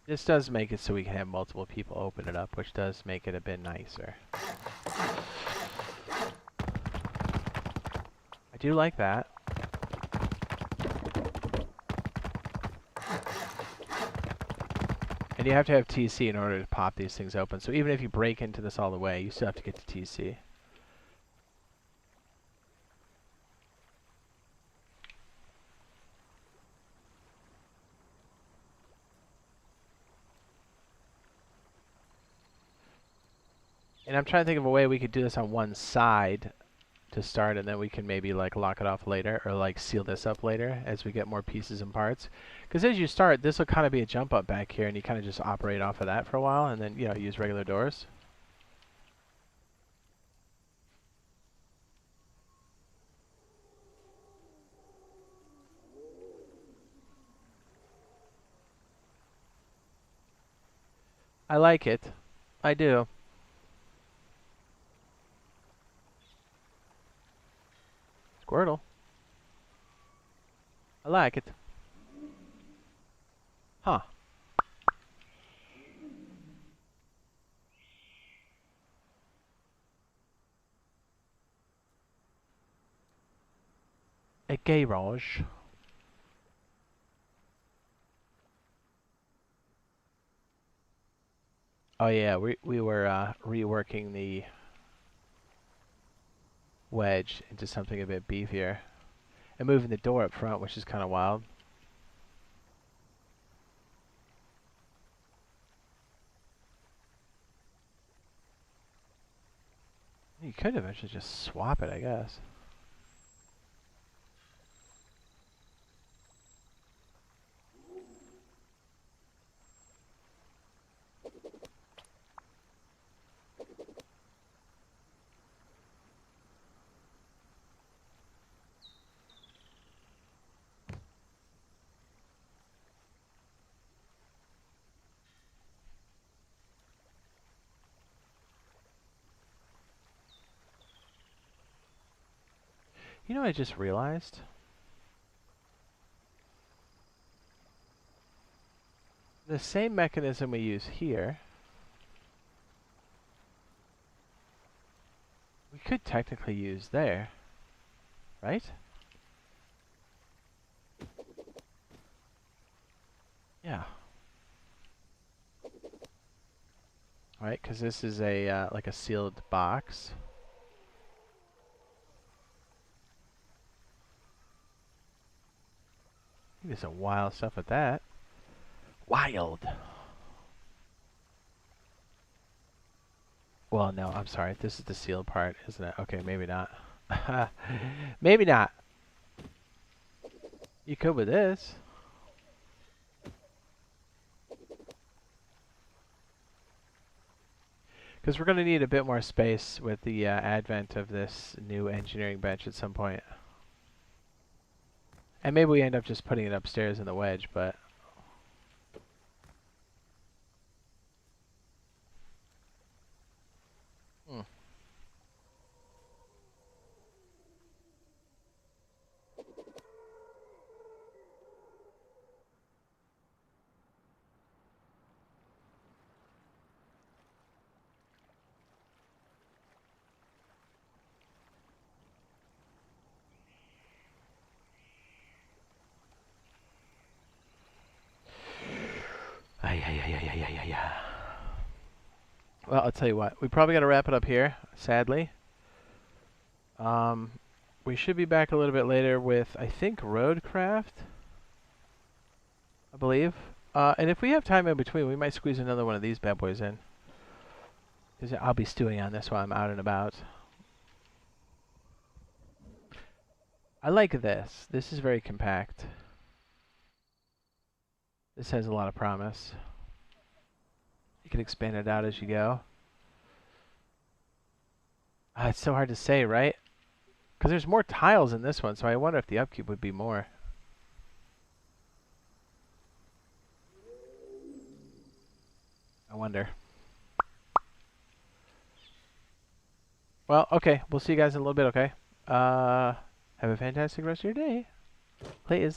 This does make it so we can have multiple people open it up, which does make it a bit nicer. I do like that. And you have to have TC in order to pop these things open. So even if you break into this all the way, you still have to get to TC. And I'm trying to think of a way we could do this on one side to start, and then we can maybe like lock it off later, or like seal this up later as we get more pieces and parts. Because as you start, this will kind of be a jump up back here, and you kind of just operate off of that for a while, and then, you know, use regular doors. I like it. I do. Squirtle. I like it. Huh. A garage. Oh yeah, we were reworking the Wedge into something a bit beefier. And moving the door up front, which is kind of wild. You could eventually just swap it, I guess. You know what I just realized? The same mechanism we use here, we could technically use there, right? Yeah. Right, because this is a like a sealed box. There's some wild stuff with that. Wild. Well, no, I'm sorry. This is the sealed part, isn't it? Okay, maybe not. Maybe not. You could with this. Because we're going to need a bit more space with the advent of this new engineering bench at some point. And maybe we end up just putting it upstairs in the wedge, but... Hmm. Ay, ay, ay, ay, ay, ay, ay, ay. Well, I'll tell you what. We probably got to wrap it up here, sadly. We should be back a little bit later with, I think, Roadcraft. I believe. And if we have time in between, we might squeeze another one of these bad boys in. Because I'll be stewing on this while I'm out and about. I like this. This is very compact. This has a lot of promise. You can expand it out as you go. It's so hard to say, right? Because there's more tiles in this one, so I wonder if the upkeep would be more. I wonder. Well, okay. We'll see you guys in a little bit, okay? Have a fantastic rest of your day. Please.